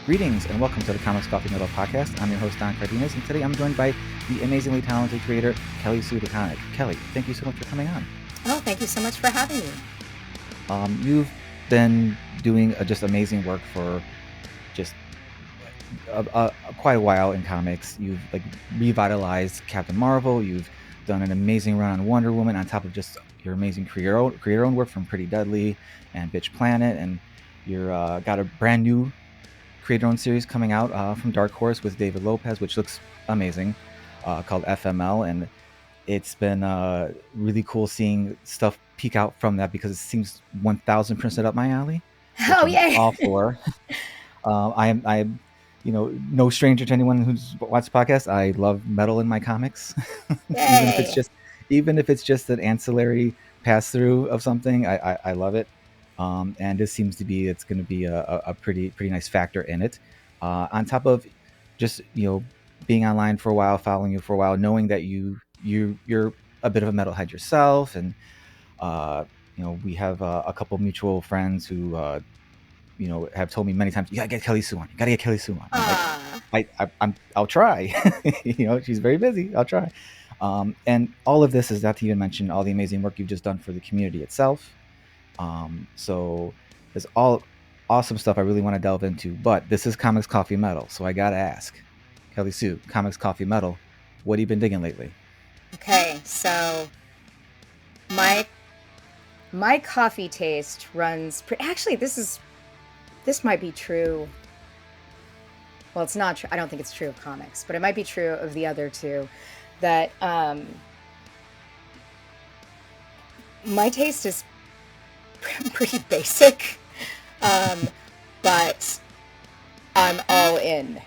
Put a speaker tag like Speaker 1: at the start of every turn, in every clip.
Speaker 1: Greetings and welcome to the Comics Coffee Metal Podcast. I'm your host, Don Cardenas, and today I'm joined by the amazingly talented creator, Kelly Sue DeConnick. Kelly, thank you so much for coming on.
Speaker 2: Oh, thank you so much for having me.
Speaker 1: You've been doing just amazing work for just quite a while in comics. You've revitalized Captain Marvel. You've done an amazing run on Wonder Woman on top of just your amazing creator-owned work from Pretty Deadly and Bitch Planet, and you're got a brand new creator-owned series coming out from Dark Horse with David Lopez, which looks amazing, called FML, and it's been really cool seeing stuff peek out from that because it seems 1000% up my alley.
Speaker 2: Oh, yay!
Speaker 1: All for. I'm no stranger to anyone who's watched the podcast. I love metal in my comics, even if it's just an ancillary pass through of something. I love it. And this seems to be it's going to be a pretty nice factor in it. On top of just being online for a while, following you for a while, knowing that you're a bit of a metalhead yourself, and we have a couple mutual friends who have told me many times, you gotta get Kelly Sue on. You gotta get Kelly Sue on. I'll try. She's very busy. I'll try. And all of this is not to even mention all the amazing work you've just done for the community itself. So there's all awesome stuff I really want to delve into, but this is Comics Coffee Metal, so I gotta ask, Kelly Sue, Comics Coffee Metal, what have you been digging lately?
Speaker 2: Okay, so my coffee taste runs actually this might be true. Well, it's not true. I don't think it's true of comics, but it might be true of the other two, that my taste is pretty basic, but I'm all in,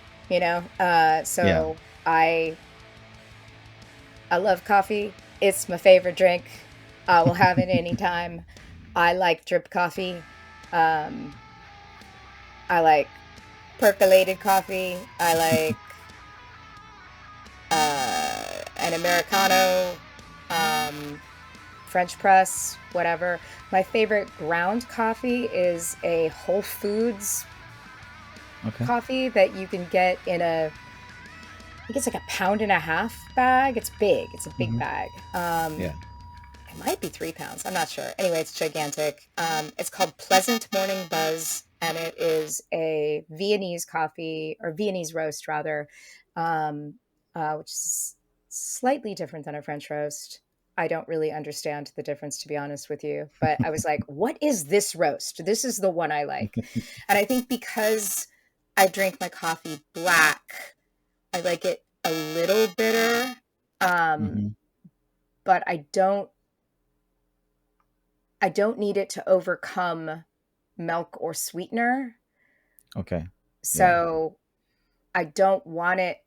Speaker 2: so yeah. I love coffee. It's my favorite drink. I will have it anytime. I like drip coffee. I like percolated coffee. I like an Americano, French press, whatever. My favorite ground coffee is a Whole Foods coffee that you can get in I think it's like 1.5 pound bag. It's big. It's a big bag. It might be 3 pounds. I'm not sure. Anyway, it's gigantic. It's called Pleasant Morning Buzz, and it is a Viennese coffee, or Viennese roast rather, which is slightly different than a French roast. I don't really understand the difference, to be honest with you. But I was like, what is this roast? This is the one I like. And I think because I drink my coffee black, I like it a little bitter. But I don't need it to overcome milk or sweetener.
Speaker 1: Okay.
Speaker 2: So I don't want it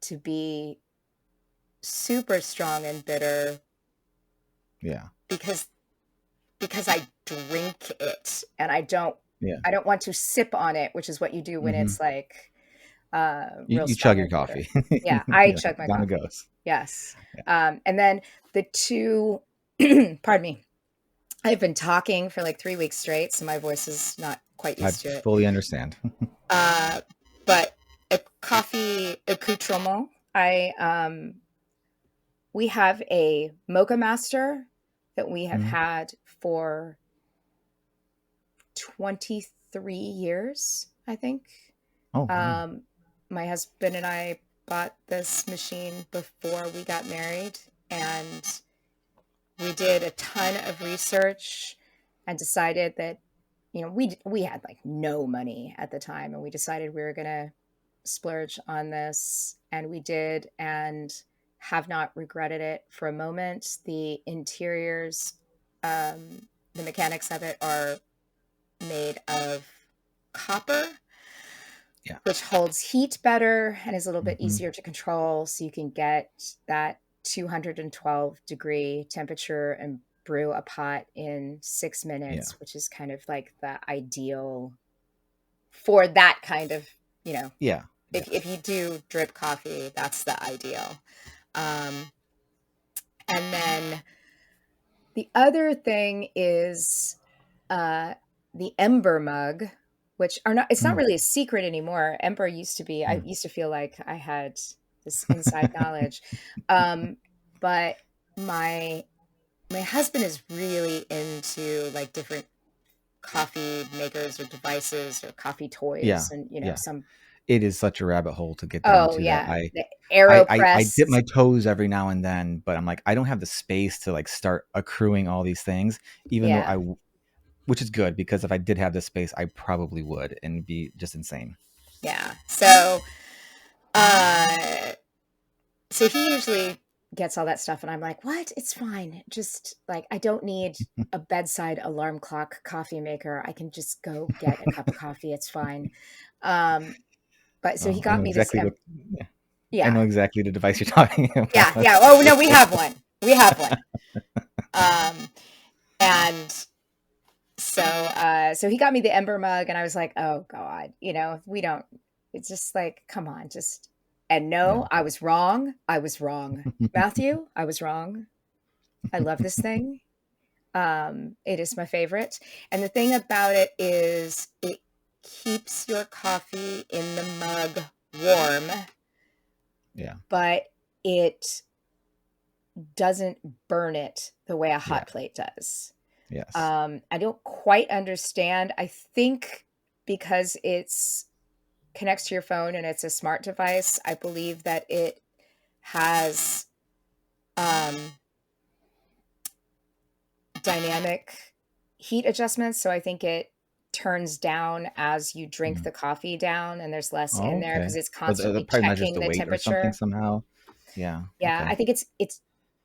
Speaker 2: to be super strong and bitter.
Speaker 1: Yeah.
Speaker 2: Because I drink it, and I don't want to sip on it, which is what you do when it's like real
Speaker 1: you chug your
Speaker 2: coffee.
Speaker 1: coffee.
Speaker 2: Yeah, I chug my coffee.
Speaker 1: It goes.
Speaker 2: Yes. Yeah. And then the two pardon me. I've been talking for like 3 weeks straight, so my voice is not quite used to it.
Speaker 1: I fully understand.
Speaker 2: But a coffee accoutrement, we have a Mocha Master that we have had for 23 years, I think.
Speaker 1: Oh, wow.
Speaker 2: My husband and I bought this machine before we got married, and we did a ton of research and decided that, we had like no money at the time, and we decided we were going to splurge on this, and we did, and have not regretted it for a moment. The interiors, the mechanics of it are made of copper, which holds heat better and is a little bit easier to control, so you can get that 212 degree temperature and brew a pot in 6 minutes, which is kind of like the ideal for that kind of, if you do drip coffee, that's the ideal. And then the other thing is the Ember mug, which are not, it's not
Speaker 1: Mm.
Speaker 2: really a secret anymore. Ember used to be, I
Speaker 1: Mm.
Speaker 2: used to feel like I had this inside knowledge. Um, but my my husband is really into like different coffee makers or devices or coffee
Speaker 1: Yeah,
Speaker 2: toys and
Speaker 1: yeah.
Speaker 2: some.
Speaker 1: It is such a rabbit hole to get down
Speaker 2: Oh
Speaker 1: to that
Speaker 2: yeah, the AeroPress.
Speaker 1: I dip my toes every now and then, but I'm like, I don't have the space to like start accruing all these things, even though
Speaker 2: Yeah,
Speaker 1: which is good because if I did have the space, I probably would and be just insane.
Speaker 2: yeah. Uh so he usually gets all that stuff and I'm like, "What? It's fine. Just like I don't need a bedside alarm clock coffee maker. I can just go get a cup of coffee. It's fine." Um but so he
Speaker 1: Oh, I
Speaker 2: got
Speaker 1: know
Speaker 2: me this
Speaker 1: exactly what. Yeah, I
Speaker 2: yeah.
Speaker 1: know exactly the device you're talking
Speaker 2: Yeah,
Speaker 1: about.
Speaker 2: yeah. Oh no, we have one. We have one. Um and so he got me the Ember mug and I was like, "Oh god, we don't it's just like, come on, just." And
Speaker 1: Yeah.
Speaker 2: no, I was wrong. I was wrong. Matthew, I was wrong. I love this thing. It is my favorite. And the thing about it is it keeps your coffee in the mug warm,
Speaker 1: Yeah.
Speaker 2: but it doesn't burn it the way a
Speaker 1: Yeah.
Speaker 2: hot plate does.
Speaker 1: Yes.
Speaker 2: I don't quite understand. I think because it's connects to your phone and it's a smart device, I believe that it has um, dynamic heat adjustments. So I think it turns down as you drink
Speaker 1: Mm.
Speaker 2: the coffee down, and there's less in
Speaker 1: Oh,
Speaker 2: there
Speaker 1: okay.
Speaker 2: because it's
Speaker 1: Or that
Speaker 2: constantly
Speaker 1: probably measures
Speaker 2: checking
Speaker 1: the
Speaker 2: the
Speaker 1: weight or something
Speaker 2: temperature.
Speaker 1: somehow. Yeah.
Speaker 2: Yeah,
Speaker 1: Okay.
Speaker 2: I think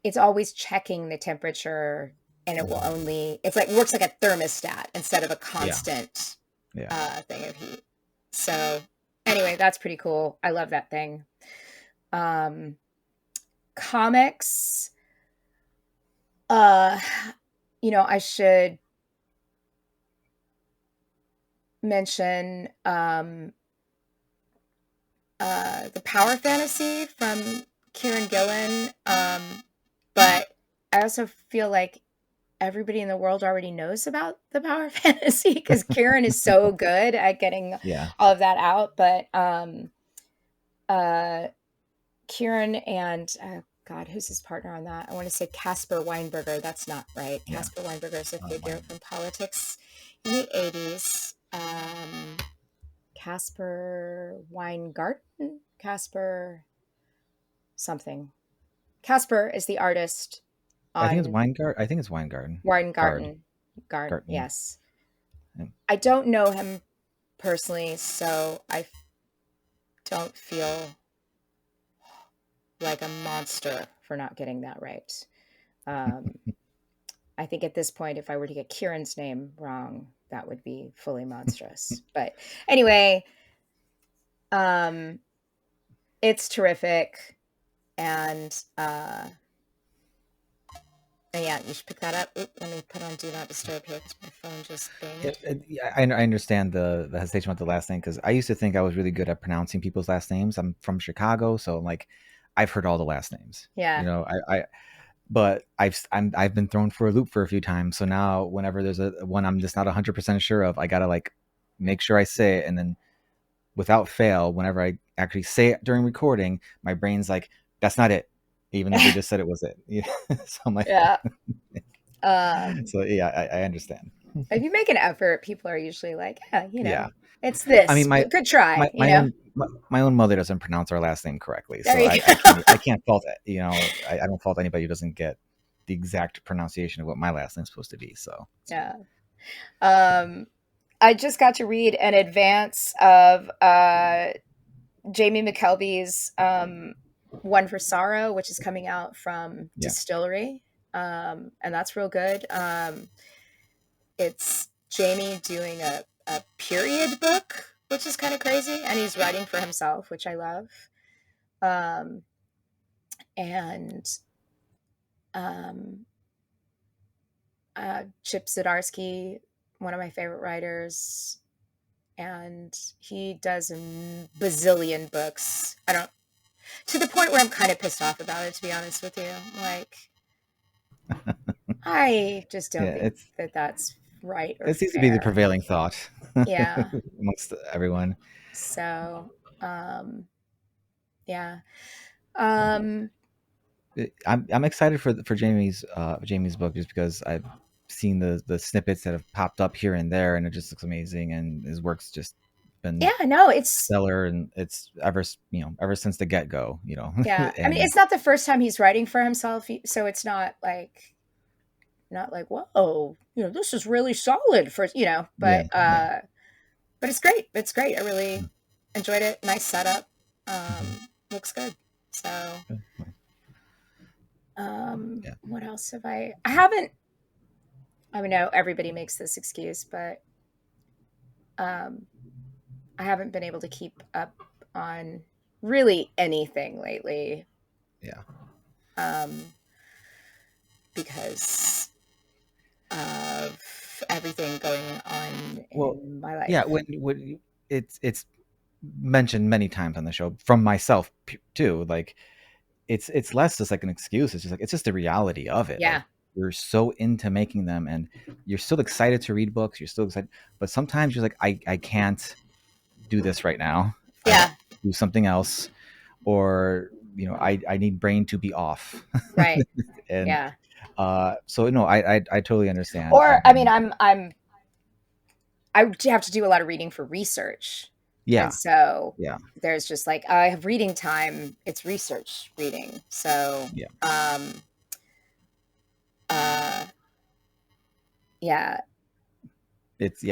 Speaker 2: it's always checking the temperature, and it will only it's like works like a thermostat instead of a
Speaker 1: Yeah.
Speaker 2: constant
Speaker 1: Yeah.
Speaker 2: thing of heat. So anyway, that's pretty cool. I love that thing. Um, Comics. Uh, I should mention the Power Fantasy from Kieran Gillen. But I also feel like everybody in the world already knows about the Power Fantasy because Kieran is so good at getting
Speaker 1: Yeah.
Speaker 2: all of that out. But uh, Kieran and God, who's his partner on that? I want to say Casper Weinberger. That's not right.
Speaker 1: Yeah.
Speaker 2: Casper Weinberger is a
Speaker 1: Oh,
Speaker 2: figure
Speaker 1: mine.
Speaker 2: from politics in the 80s. Casper Weingarten? Casper something. Casper is the artist
Speaker 1: I think it's
Speaker 2: on
Speaker 1: Weingart. I think it's Weingarten. Guard.
Speaker 2: Weingarten. Garden,
Speaker 1: Garten.
Speaker 2: yes.
Speaker 1: Yeah.
Speaker 2: I don't know him personally, so I don't feel like a monster for not getting that right. Um, I think at this point, if I were to get Kieran's name wrong, that would be fully monstrous. But anyway, um, it's terrific. And yeah, you should pick that up. Oop, let me put on Do Not Disturb here because my phone just binged.
Speaker 1: Yeah, I understand the hesitation about the last name because I used to think I was really good at pronouncing people's last names. I'm from Chicago, so like I've heard all the last names.
Speaker 2: Yeah.
Speaker 1: But I've been thrown for a loop for a few times. So now whenever there's a one I'm just not 100% sure of, I gotta like make sure I say it, and then without fail, whenever I actually say it during recording, my brain's like, that's not it, even though they just said it was it. Yeah. So I'm like,
Speaker 2: Yeah. Um,
Speaker 1: so yeah, I understand.
Speaker 2: if you make an effort, people are usually like, yeah,
Speaker 1: Yeah.
Speaker 2: it's
Speaker 1: I mean,
Speaker 2: this. Good try,
Speaker 1: my own mother doesn't pronounce our last name correctly,
Speaker 2: There
Speaker 1: so
Speaker 2: you go.
Speaker 1: I can't fault it. I don't fault anybody who doesn't get the exact pronunciation of what my last name's supposed to be. So
Speaker 2: Yeah. Um, I just got to read an advance of Jamie McKelvey's One for Sorrow, which is coming out from
Speaker 1: yeah,
Speaker 2: Distillery. And that's real good. It's Jamie doing a period book, which is kind of crazy. And he's writing for himself, which I love. Um, and um, Chip Zdarsky, one of my favorite writers, and he does a bazillion books. I don't to the point where I'm kind of pissed off about it, to be honest with you. Like, I just don't
Speaker 1: yeah.
Speaker 2: think that that's right or
Speaker 1: It seems to be the
Speaker 2: fair.
Speaker 1: prevailing thought.
Speaker 2: Yeah.
Speaker 1: amongst everyone.
Speaker 2: So, yeah.
Speaker 1: So
Speaker 2: Um,
Speaker 1: I'm excited for Jamie's book just because I've seen the snippets that have popped up here and there, and it just looks amazing, and his work's just been
Speaker 2: yeah, no, it's,
Speaker 1: stellar, and it's ever since the get go,
Speaker 2: yeah. I mean,
Speaker 1: and
Speaker 2: it's not the first time he's writing for himself, so it's not like, whoa, this is really solid for,
Speaker 1: yeah, yeah,
Speaker 2: but it's great. It's great. I really enjoyed it. Nice setup.
Speaker 1: mhm,
Speaker 2: Looks good. So,
Speaker 1: yeah.
Speaker 2: what else have I haven't, I mean, no, everybody makes this excuse, but, um, I haven't been able to keep up on really anything lately.
Speaker 1: Yeah.
Speaker 2: Um, because of everything going on
Speaker 1: Well,
Speaker 2: in my
Speaker 1: yeah.
Speaker 2: life.
Speaker 1: It's mentioned many times on the show from myself too. Like it's less just like an excuse. It's just like it's just the reality of it.
Speaker 2: Yeah.
Speaker 1: Like you're so into making them, and you're still excited to read books. You're still excited, but sometimes you're like, I can't do this right now. I got
Speaker 2: Yeah.
Speaker 1: to do something else, or I need brain to be off,
Speaker 2: Right.
Speaker 1: and
Speaker 2: Yeah.
Speaker 1: so no, I totally understand.
Speaker 2: Or I mean, I have to do a lot of reading for research. And
Speaker 1: Yeah,
Speaker 2: so
Speaker 1: yeah,
Speaker 2: there's just like I have reading time, it's research reading. So
Speaker 1: yeah.
Speaker 2: uh yeah.
Speaker 1: It's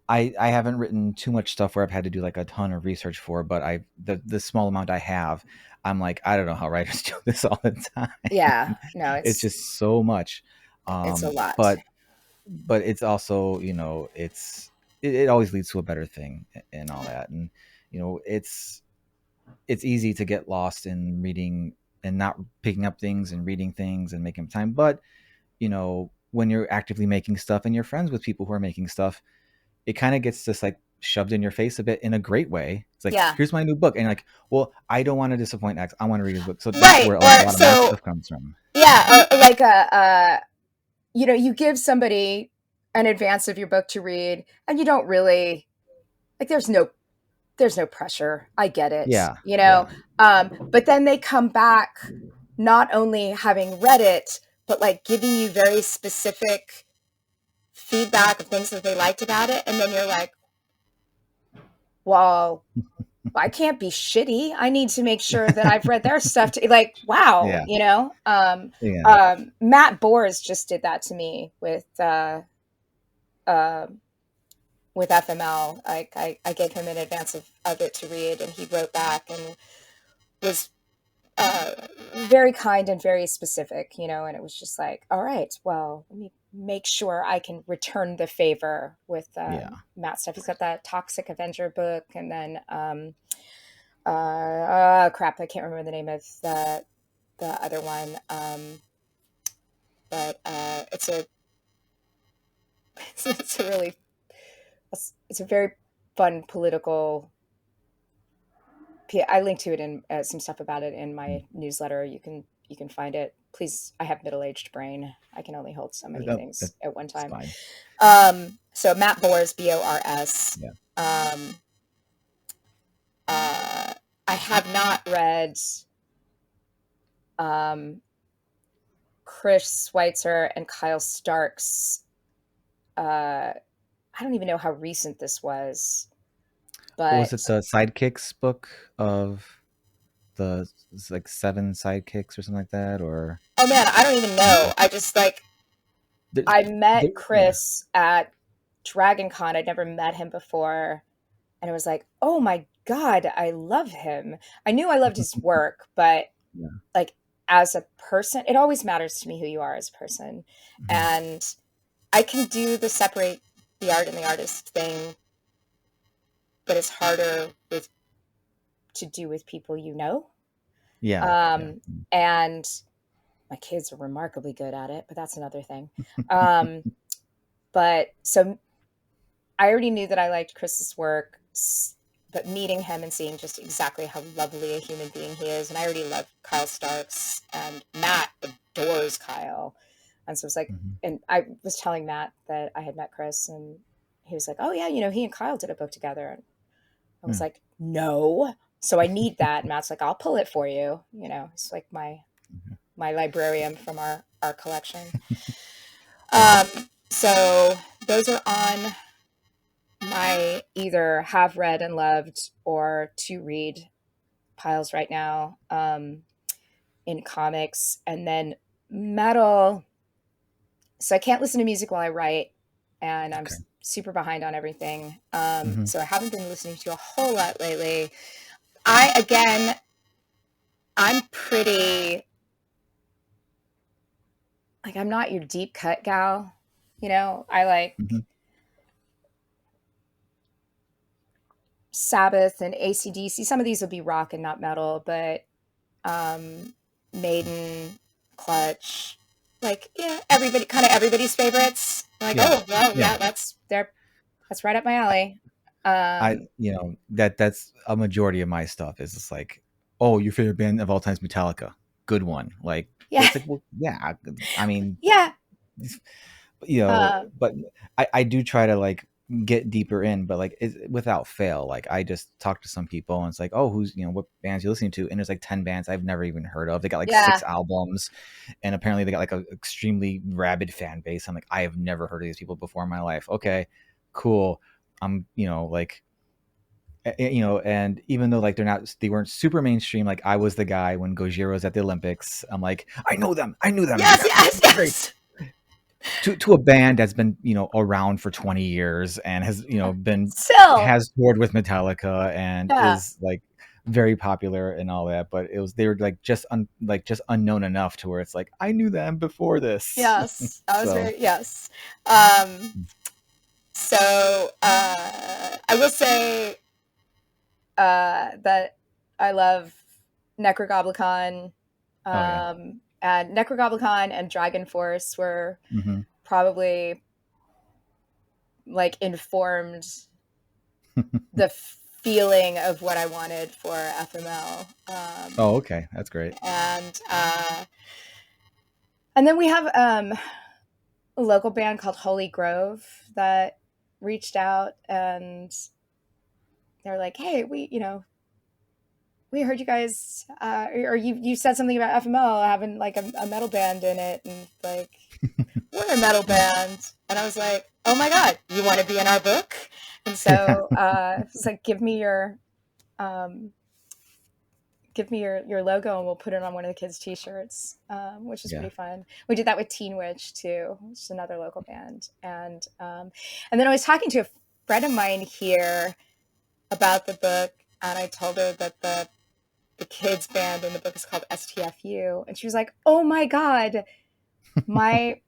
Speaker 1: I haven't written too much stuff where I've had to do like a ton of research for, but the small amount I have, I'm like, I don't know how writers do this all the time.
Speaker 2: Yeah. No,
Speaker 1: It's just so much.
Speaker 2: it's a lot.
Speaker 1: But it's also, it always leads to a better thing and all that. And it's easy to get lost in reading and not picking up things and reading things and making time. But, when you're actively making stuff and you're friends with people who are making stuff, it kind of gets just like shoved in your face a bit in a great way. It's like,
Speaker 2: Yeah.
Speaker 1: here's my new book. And you're like, well, I don't want to disappoint X. I want to read his book. So that's
Speaker 2: Right.
Speaker 1: where a
Speaker 2: Or
Speaker 1: lot of my
Speaker 2: so
Speaker 1: stuff comes from.
Speaker 2: yeah, like you give somebody an advance of your book to read and you don't really like there's no pressure. I get it,
Speaker 1: Yeah. Yeah.
Speaker 2: but then they come back not only having read it, but like giving you very specific feedback of things that they liked about it. And then you're like, well, I can't be shitty. I need to make sure that I've read their stuff. Like, wow,
Speaker 1: Yeah. Yeah.
Speaker 2: Matt Bors just did that to me uh, with FML. I gave him an advance of it to read, and he wrote back and was uh, very kind and very specific, and it was just like, all right, well, let me make sure I can return the favor with
Speaker 1: Yeah.
Speaker 2: Matt stuff. He's got that Toxic Avenger book, and then crap, I can't remember the name of the other one, but it's a really it's a very fun political. I linked to it in some stuff about it in my newsletter. You can find it. Please, I have middle-aged brain. I can only hold so many things at one
Speaker 1: That's
Speaker 2: time.
Speaker 1: fine.
Speaker 2: So Matt Bors, Bors.
Speaker 1: Yeah.
Speaker 2: Um, I have not read um, Chris Schweitzer and Kyle Stark's. I don't even know how recent this was,
Speaker 1: Was it
Speaker 2: but
Speaker 1: the sidekicks book of it's like 7 sidekicks or something like that? Or
Speaker 2: oh man, I don't even know. I just like
Speaker 1: there,
Speaker 2: I met
Speaker 1: yeah.
Speaker 2: Chris at Dragon Con. I'd never met him before. And I was like, oh my God, I love him. I knew I loved his work, but
Speaker 1: Yeah.
Speaker 2: like as a person, it always matters to me who you are as a person.
Speaker 1: Mhm.
Speaker 2: And I can do the separate the art and the artist thing, but it's harder to do with people you know.
Speaker 1: Yeah. Yeah.
Speaker 2: Um, and my kids are remarkably good at it, but that's another thing. Um, but so I already knew that I liked Chris's work, but meeting him and seeing just exactly how lovely a human being he is, and I already love Kyle Starks, and Matt adores Kyle, and so it's like,
Speaker 1: Mhm.
Speaker 2: and I was telling Matt that I had met Chris, and he was like, oh yeah, he and Kyle did a book together. And I was
Speaker 1: Hmm.
Speaker 2: like, no. So I need that. And Matt's like, I'll pull it for you. It's like my librarian from our collection.
Speaker 1: Yeah.
Speaker 2: So those are on my either have read and loved or to read piles right now, in comics. And then metal. So I can't listen to music while I write, and I'm
Speaker 1: Okay.
Speaker 2: super behind on everything.
Speaker 1: Hmm.
Speaker 2: So I haven't been listening to a whole lot lately. I'm pretty, like, I'm not your deep cut gal. I like
Speaker 1: Hmm.
Speaker 2: Sabbath and AC/DC. Some of these will be rock and not metal, but um, Maiden, Clutch, like, yeah, everybody's favorites. Like,
Speaker 1: Yeah.
Speaker 2: oh well,
Speaker 1: Yeah.
Speaker 2: yeah, that's right up my alley.
Speaker 1: I
Speaker 2: Um,
Speaker 1: that's a majority of my stuff is just like, oh, your favorite band of all time is Metallica. Good one. Like
Speaker 2: yeah,
Speaker 1: it's like, well, yeah. I mean,
Speaker 2: yeah, uh,
Speaker 1: but I do try to like get deeper in, but like without fail. Like I just talk to some people and it's like, oh, who's what bands you listening to? And there's like 10 bands I've never even heard of. They got like
Speaker 2: yeah,
Speaker 1: 6 albums, and apparently they got like an extremely rabid fan base. I'm like, I have never heard of these people before in my life. Okay, cool. I'm like and even though like they weren't super mainstream, like I was the guy when Gojira was at the Olympics. I'm like, I knew them.
Speaker 2: yes,
Speaker 1: Yes,
Speaker 2: yes,
Speaker 1: great.
Speaker 2: yes.
Speaker 1: To a band that's been around for 20 years and has been
Speaker 2: Still,
Speaker 1: has toured with Metallica and
Speaker 2: yeah,
Speaker 1: is like very popular and all that, but they were like just unknown enough to where it's like I knew them before this.
Speaker 2: yes. I was
Speaker 1: So
Speaker 2: very yes. Um, so I will say that I love Necrogoblicon,
Speaker 1: oh yeah.
Speaker 2: and Necrogoblicon and Dragon Force were
Speaker 1: Hmm.
Speaker 2: probably like informed the feeling of what I wanted for FML.
Speaker 1: Oh, okay, that's great.
Speaker 2: And and then we have a local band called Holy Grove that reached out, and they're like, "Hey, we heard you guys, or you said something about FML having like a metal band in it, and like we're a metal
Speaker 1: Yeah.
Speaker 2: band." And I was like, "Oh my god, you want to be in our book?" And so it's like, um, give me your logo and we'll put it on one of the kids' t-shirts, which is
Speaker 1: Yeah.
Speaker 2: pretty fun. We did that with Teen Witch too, which is another local band. And then I was talking to a friend of mine here about the book, and I told her that the kids band in the book is called STFU, and she was like, "Oh my god, my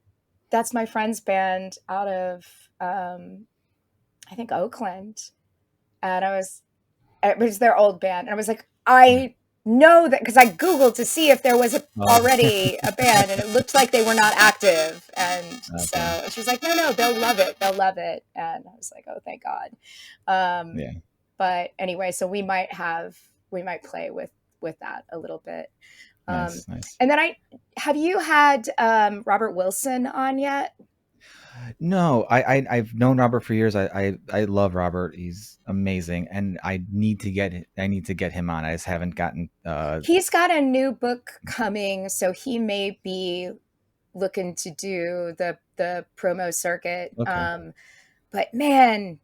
Speaker 2: that's my friend's band out of I think Oakland." And it was their old band, and I was like,
Speaker 1: Yeah.
Speaker 2: I know that because I googled to see if there was
Speaker 1: Oh,
Speaker 2: already a band, and it looked like they were not active. And so
Speaker 1: okay.
Speaker 2: and she was like, no, they'll love it, and I was like, oh, thank God. um,
Speaker 1: Yeah.
Speaker 2: but anyway, so we might play with that a little bit. um,
Speaker 1: Nice. Nice.
Speaker 2: and then I have you had Robert Wilson on yet?
Speaker 1: No, I've known Robert for years. I love Robert. He's amazing, and I need to get him on. I just haven't gotten.
Speaker 2: He's got a new book coming, so he may be looking to do the promo circuit.
Speaker 1: Okay.
Speaker 2: But man,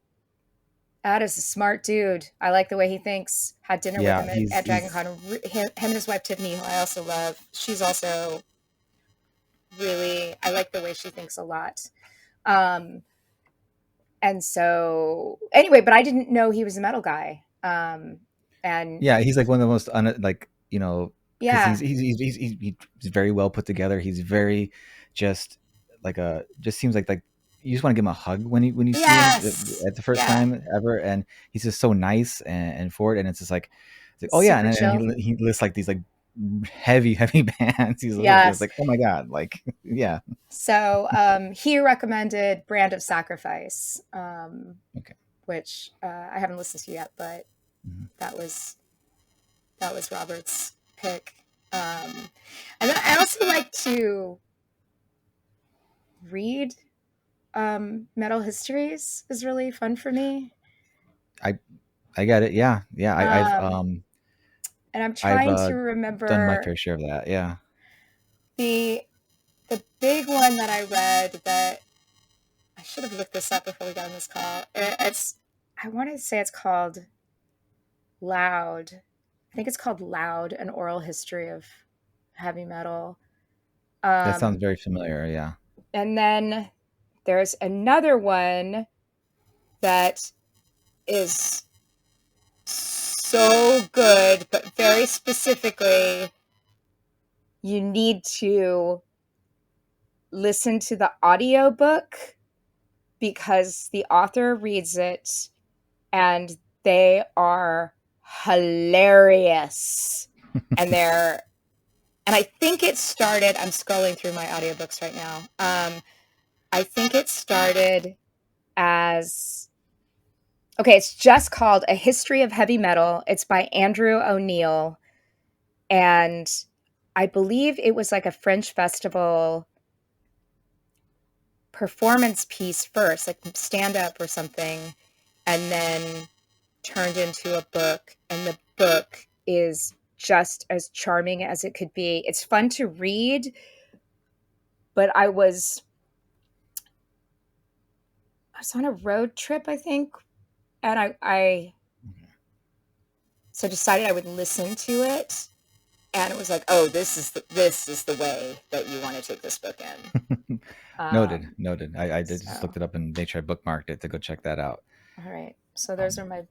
Speaker 2: that is a smart dude. I like the way he thinks. Had dinner with
Speaker 1: Yeah,
Speaker 2: him at Dragon
Speaker 1: he's
Speaker 2: Con. Him and his wife Tiffany, who I also love. She's also really. I like the way she thinks a lot. Um, and so anyway, but I didn't know he was a metal guy. And
Speaker 1: he's like one of the most like because
Speaker 2: yeah,
Speaker 1: he's very well put together. He's very just just seems like you just want to give him a hug when you see him
Speaker 2: yes,
Speaker 1: at the first
Speaker 2: yeah,
Speaker 1: time ever, and he's just so nice and forward, and it's like, oh yeah,
Speaker 2: super
Speaker 1: and
Speaker 2: chill.
Speaker 1: he lists like these like heavy bands. It's
Speaker 2: Yes.
Speaker 1: like, oh my god, like yeah.
Speaker 2: So he recommended Brand of Sacrifice,
Speaker 1: Okay.
Speaker 2: which I haven't listened to yet, but
Speaker 1: Mhm.
Speaker 2: that was Robert's pick. Um, and then I also like to read Metal Histories is really fun for me.
Speaker 1: I I get it. Yeah, yeah.
Speaker 2: Um, and I'm
Speaker 1: I've
Speaker 2: trying to
Speaker 1: done my
Speaker 2: remember
Speaker 1: fair share of that. Yeah,
Speaker 2: the the big one that I read that I should have looked this up before we got on this call. It's I want to say it's called Loud. I think it's called Loud, an oral history of heavy metal.
Speaker 1: that sounds
Speaker 2: Um,
Speaker 1: very familiar. Yeah.
Speaker 2: and then there's another one that is so good, but very specifically, you need to listen to the audiobook because the author reads it and they are hilarious. And they're and I think it started, I'm scrolling through my audiobooks right now. I think it started as okay, it's just called A History of Heavy Metal. It's by Andrew O'Neill. And I believe it was like a French festival performance piece first, like stand up or something, and then turned into a book. And the book is just as charming as it could be. It's fun to read, but I was on a road trip, I think, and I so decided I would listen to it, and it was like, oh, this is the way that you want to take this book in.
Speaker 1: Noted, noted. I did just
Speaker 2: So
Speaker 1: looked it up and made sure I bookmarked it to go check that out.
Speaker 2: all right, so those
Speaker 1: Um,
Speaker 2: are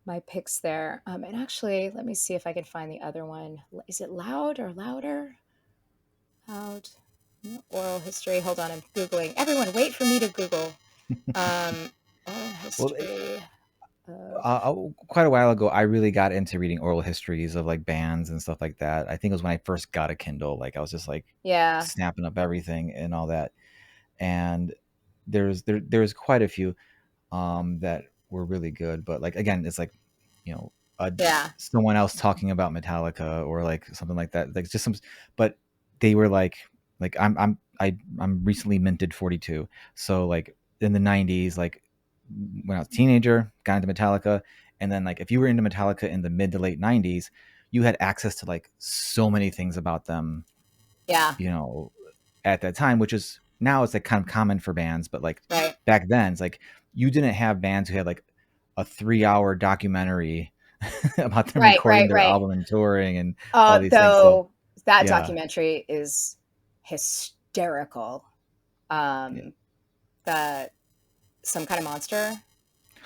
Speaker 2: my picks there. And actually, let me see if I can find the other one. Is it Loud or Louder? Loud oral history. Hold on, I'm googling. Everyone, wait for me to Google. Oral
Speaker 1: well,
Speaker 2: history of
Speaker 1: quite a while ago, I really got into reading oral histories of like bands and stuff like that. I think it was when I first got a Kindle. Like I was just like
Speaker 2: yeah,
Speaker 1: snapping up everything and all that. And there's quite a few that were really good. But like again, it's like you know a,
Speaker 2: yeah,
Speaker 1: someone else talking about Metallica or like something like that. Like just some, but they were like I'm recently minted 42, so like in the 90s, like when I was a teenager, got into Metallica, and then like if you were into Metallica in the mid to late 90s, you had access to like so many things about them,
Speaker 2: yeah.
Speaker 1: you know, at that time, which is now it's like kind of common for bands, but like
Speaker 2: Right,
Speaker 1: back then, it's like you didn't have bands who had like a 3 hour documentary about them
Speaker 2: right,
Speaker 1: recording
Speaker 2: right,
Speaker 1: their
Speaker 2: right.
Speaker 1: album and touring and all these things. So
Speaker 2: Though that
Speaker 1: yeah,
Speaker 2: documentary is hysterical.
Speaker 1: yeah.
Speaker 2: Um, the Some Kind of Monster.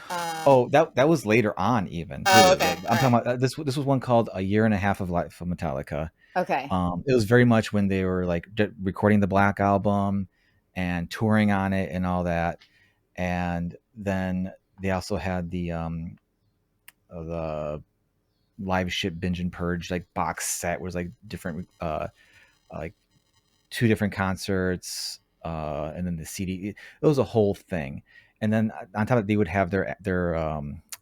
Speaker 2: Um,
Speaker 1: Oh, that was later on, even
Speaker 2: oh,
Speaker 1: too.
Speaker 2: okay,
Speaker 1: Like
Speaker 2: all
Speaker 1: I'm talking
Speaker 2: right,
Speaker 1: about this was one called A Year and a Half of Life of Metallica.
Speaker 2: okay,
Speaker 1: It was very much when they were like recording the Black Album and touring on it and all that. And then they also had the live ship binge and purge like box set was like different like two different concerts and then the CD. It was a whole thing. And then on top of it, they would have their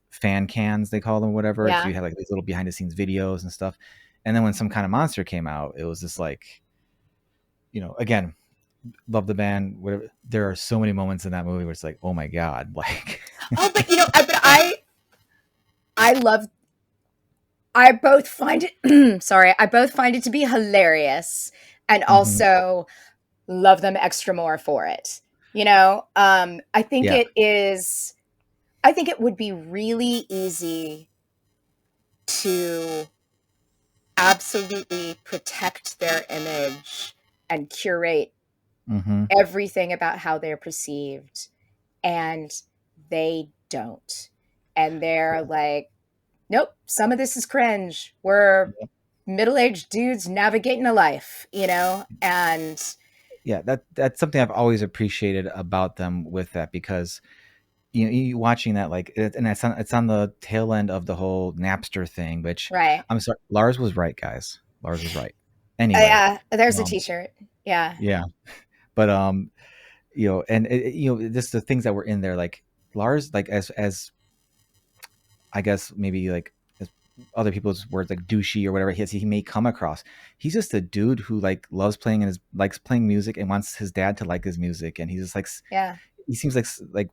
Speaker 1: fan cans, they call them, whatever. So
Speaker 2: yeah.
Speaker 1: you had like these little behind the scenes videos and stuff. And then when Some Kind of Monster came out, it was just like, again, love the band. Whatever. There are so many moments in that movie where it's like, oh my god, like,
Speaker 2: Oh, but I love. I both find it. Sorry, I both find it to be hilarious, and
Speaker 1: hmm
Speaker 2: also love them extra more for it. I think
Speaker 1: yeah,
Speaker 2: it is. I think it would be really easy to absolutely protect their image and curate
Speaker 1: hmm
Speaker 2: everything about how they're perceived, and they don't. And they're like, nope, some of this is cringe. We're middle-aged dudes navigating a life, and
Speaker 1: yeah. That's something I've always appreciated about them with that because you watching that like and it's on the tail end of the whole Napster thing, which
Speaker 2: right.
Speaker 1: I'm sorry, Lars was right, guys. Lars was right. Anyway,
Speaker 2: Yeah, there's a
Speaker 1: um,
Speaker 2: t-shirt. Yeah.
Speaker 1: yeah, but and just the things that were in there, like Lars, like as I guess maybe like other people's words like douchey or whatever he may come across. He's just a dude who like loves playing and likes playing music and wants his dad to like his music, and he's just like
Speaker 2: Yeah.
Speaker 1: he seems like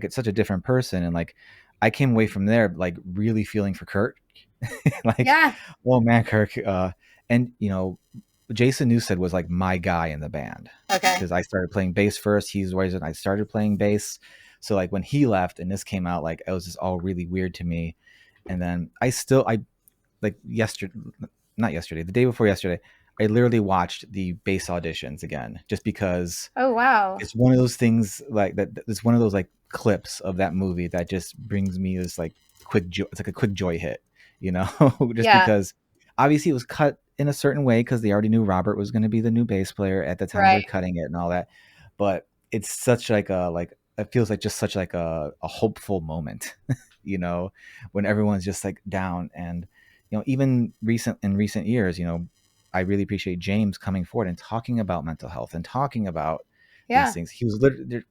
Speaker 1: it's such a different person. And like I came away from there like really feeling for Kurt. Like,
Speaker 2: Yeah.
Speaker 1: oh man, Kirk. And you know, Jason Newsted was like my guy in the band
Speaker 2: Okay.
Speaker 1: because I started playing bass first. He's the reason I started playing bass. So like when he left and this came out, like it was just all really weird to me. And then I like yesterday, not yesterday, the day before yesterday, I literally watched the bass auditions again just because
Speaker 2: Oh, wow.
Speaker 1: it's one of those things like that. It's one of those like clips of that movie that just brings me this like quick joy. It's like a quick joy hit, you know, just
Speaker 2: Yeah.
Speaker 1: because obviously it was cut in a certain way because they already knew Robert was going to be the new bass player at the time
Speaker 2: Right.
Speaker 1: they're cutting it and all that. But it's such like it feels like just such like a hopeful moment, you know, when everyone's just like down. And you know, even recent years, you know, I really appreciate James coming forward and talking about mental health and talking about these
Speaker 2: Yeah.
Speaker 1: things. He was literally,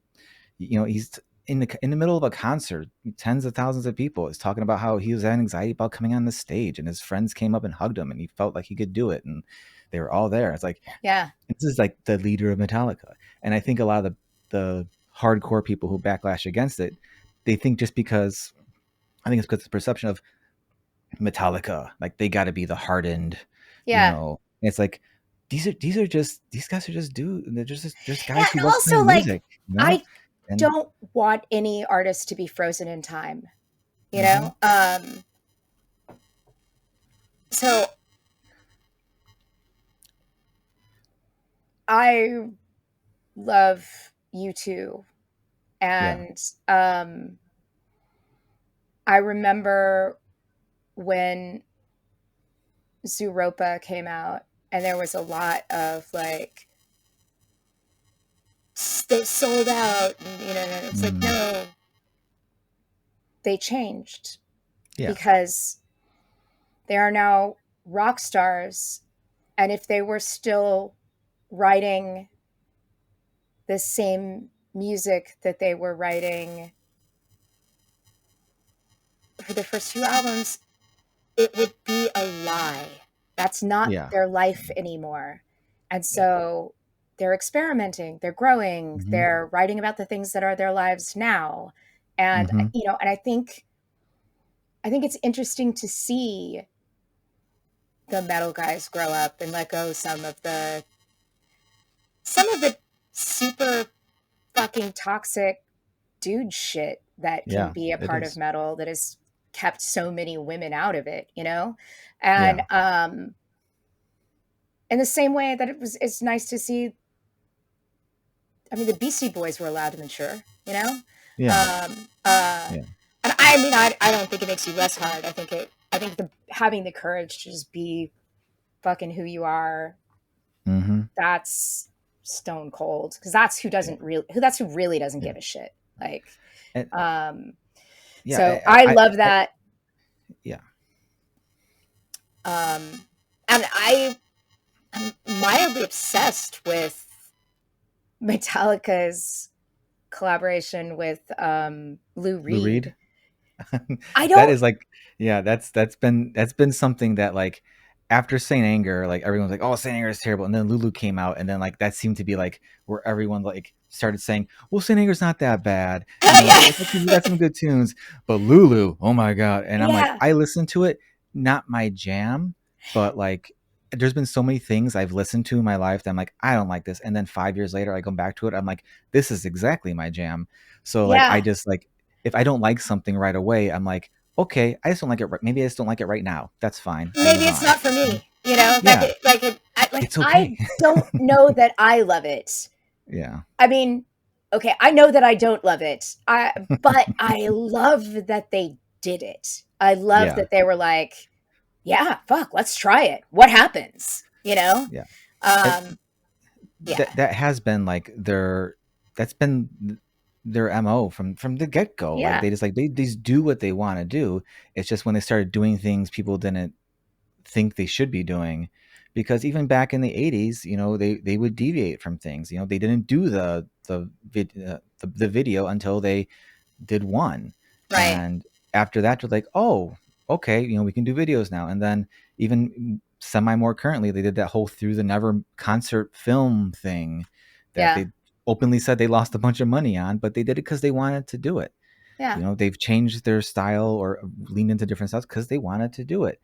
Speaker 1: you know, he's in the middle of a concert, tens of thousands of people is talking about how he was having anxiety about coming on the stage, and his friends came up and hugged him, and he felt like he could do it, and they were all there. It's like
Speaker 2: Yeah.
Speaker 1: this is like the leader of Metallica, and I think a lot of the hardcore people who backlash against it, they think just because I think it's because the perception of Metallica, like they got to be the hardened, you
Speaker 2: Yeah.
Speaker 1: know. It's like these guys are just they're just
Speaker 2: Yeah.
Speaker 1: guys who
Speaker 2: And
Speaker 1: love
Speaker 2: also,
Speaker 1: playing
Speaker 2: like,
Speaker 1: music, you know.
Speaker 2: I
Speaker 1: And
Speaker 2: don't want any artist to be frozen in time, you
Speaker 1: hmm
Speaker 2: know? So I love you too.
Speaker 1: yeah,
Speaker 2: And um, I remember when Zooropa came out, and there was a lot of like, they sold out, and, you know, and it's like,
Speaker 1: mm,
Speaker 2: no, they changed
Speaker 1: yeah,
Speaker 2: because they are now rock stars. And if they were still writing the same music that they were writing for the first few albums, it would be a lie. That's not
Speaker 1: yeah,
Speaker 2: their life anymore. And so they're experimenting, they're growing,
Speaker 1: hmm
Speaker 2: they're writing about the things that are their lives now. And
Speaker 1: hmm
Speaker 2: you know, and I think it's interesting to see the metal guys grow up and let go some of the super fucking toxic dude shit that can
Speaker 1: yeah.
Speaker 2: be a
Speaker 1: It
Speaker 2: part of
Speaker 1: is,
Speaker 2: metal that has kept so many women out of it, you know? And
Speaker 1: yeah,
Speaker 2: in the same way that it's nice to see, I mean, the Beastie Boys were allowed to mature, you know?
Speaker 1: yeah,
Speaker 2: Um, uh,
Speaker 1: yeah,
Speaker 2: and I mean, I don't think it makes you less hard. I think having the courage to just be fucking who you are,
Speaker 1: hmm
Speaker 2: that's stone cold. Cause that's who really doesn't
Speaker 1: yeah,
Speaker 2: give a shit. Like,
Speaker 1: and
Speaker 2: um,
Speaker 1: yeah,
Speaker 2: so I
Speaker 1: I,
Speaker 2: love
Speaker 1: I
Speaker 2: that.
Speaker 1: yeah,
Speaker 2: Um, and I'm mildly obsessed with Metallica's collaboration with Lou
Speaker 1: Lou Reed.
Speaker 2: Reed. I
Speaker 1: That
Speaker 2: don't.
Speaker 1: is like, yeah, that's been something that like after Saint Anger, like everyone's like, oh, Saint Anger is terrible, and then Lulu came out, and then like that seemed to be like where everyone like started saying, well, Saint Anger's not that bad, you know,
Speaker 2: Yeah,
Speaker 1: we got some good tunes, but Lulu, oh my god. And I'm like,
Speaker 2: yeah,
Speaker 1: I listened to it, not my jam, but like there's been so many things I've listened to in my life that I'm like, I don't like this, and then 5 years later I come back to it, I'm like, this is exactly my jam. So like I
Speaker 2: yeah.
Speaker 1: just like if I don't like something right away, I'm like, okay, I just don't like it. Maybe I just don't like it right now. That's fine. I'll
Speaker 2: Maybe
Speaker 1: move
Speaker 2: it's
Speaker 1: on.
Speaker 2: not for
Speaker 1: You know?
Speaker 2: me. You know,
Speaker 1: Yeah,
Speaker 2: like
Speaker 1: it's okay.
Speaker 2: I don't know that I love it.
Speaker 1: Yeah,
Speaker 2: I mean, okay, I know that I don't love it. But I love that they did it. I love
Speaker 1: yeah,
Speaker 2: that they were like, yeah, fuck, let's try it. What happens? You know?
Speaker 1: yeah. It,
Speaker 2: Um, yeah,
Speaker 1: that has been like that's been their mo from the get go. Like
Speaker 2: yeah,
Speaker 1: they just like they just do what they want to do. It's just when they started doing things people didn't think they should be doing, because even back in the 80s, you know, they would deviate from things. You know, they didn't do the video until they did one,
Speaker 2: right.
Speaker 1: and after that they're like, oh, okay, we can do videos now. And then even semi more currently, they did that whole Through the Never concert film thing that
Speaker 2: Yeah.
Speaker 1: they openly said they lost a bunch of money on, but they did it because they wanted to do it.
Speaker 2: Yeah.
Speaker 1: They've changed their style or leaned into different styles because they wanted to do it.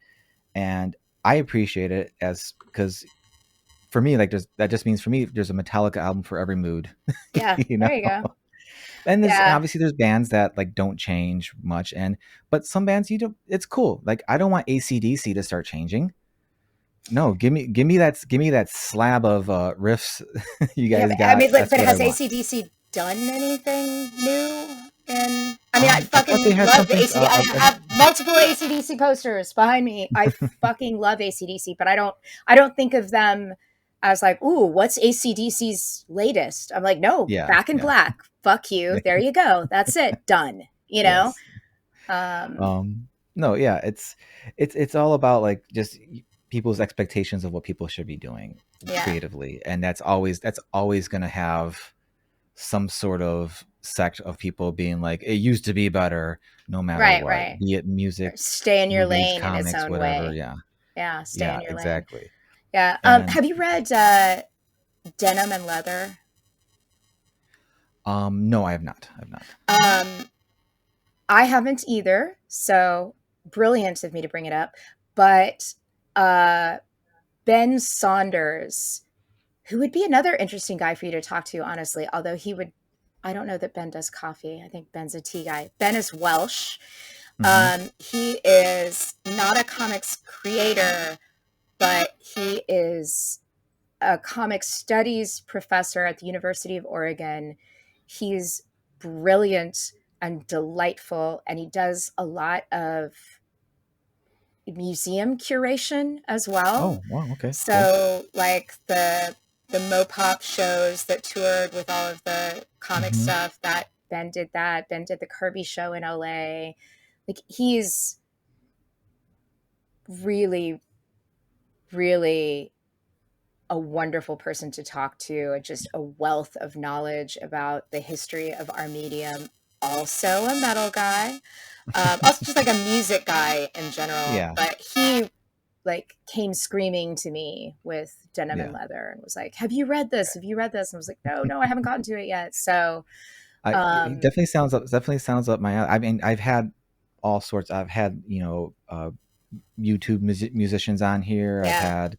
Speaker 1: And I appreciate it as because for me, like that just means for me, there's a Metallica album for every mood,
Speaker 2: Yeah.
Speaker 1: you know.
Speaker 2: There you go.
Speaker 1: And there's
Speaker 2: Yeah.
Speaker 1: obviously there's bands that like don't change much, but some bands you don't. It's cool. Like I don't want AC/DC to start changing. No, give me that slab of riffs you
Speaker 2: Yeah,
Speaker 1: guys
Speaker 2: I
Speaker 1: got.
Speaker 2: mean, like,
Speaker 1: That's
Speaker 2: but
Speaker 1: what I
Speaker 2: has
Speaker 1: want.
Speaker 2: AC/DC done anything new? And I mean, I
Speaker 1: I thought they
Speaker 2: fucking
Speaker 1: had
Speaker 2: love the
Speaker 1: something.
Speaker 2: ACD. I have multiple AC/DC posters behind me. I fucking love AC/DC, but I don't think of them as like, ooh, what's AC/DC's latest? I'm like, no,
Speaker 1: Yeah,
Speaker 2: Back in
Speaker 1: yeah,
Speaker 2: Black. Fuck you. There you go. That's it. Done. You know.
Speaker 1: yes.
Speaker 2: Um,
Speaker 1: Um, no, yeah, it's all about like just people's expectations of what people should be doing
Speaker 2: yeah.
Speaker 1: creatively, and that's always going to have some sort of sect of people being like it used to be better no matter
Speaker 2: Right.
Speaker 1: what,
Speaker 2: Right.
Speaker 1: be it music,
Speaker 2: Stay in your
Speaker 1: movies,
Speaker 2: lane in its
Speaker 1: comics,
Speaker 2: own
Speaker 1: whatever.
Speaker 2: way.
Speaker 1: Yeah,
Speaker 2: Yeah. Stay
Speaker 1: yeah,
Speaker 2: in your lane.
Speaker 1: exactly.
Speaker 2: Yeah.
Speaker 1: And
Speaker 2: Have you read Denim and Leather?
Speaker 1: no, I have not.
Speaker 2: Um, I haven't either, so brilliant of me to bring it up. But uh, Ben Saunders, who would be another interesting guy for you to talk to, honestly, although he would, I don't know that Ben does coffee. I think Ben's a tea guy. Ben is Welsh.
Speaker 1: Hmm.
Speaker 2: He is not a comics creator, but he is a comic studies professor at the University of Oregon. He's brilliant and delightful, and he does a lot of museum curation as well.
Speaker 1: Oh, wow, okay, cool.
Speaker 2: So, like the Mopop shows that toured with all of the comic
Speaker 1: Hmm.
Speaker 2: stuff, that Ben did that. Ben did the Kirby show in LA. Like he's really, really a wonderful person to talk to, just a wealth of knowledge about the history of our medium. Also a metal guy, also just like a music guy in general.
Speaker 1: Yeah,
Speaker 2: But he like came screaming to me with Denim and
Speaker 1: yeah.
Speaker 2: Leather and was like, "Have you read this? Have you read this?" And I was like, "No, no, I haven't gotten to it yet." So,
Speaker 1: It
Speaker 2: um,
Speaker 1: definitely sounds up my alley. I mean, I've had all sorts. I've had YouTube musicians on here. I've
Speaker 2: yeah,
Speaker 1: had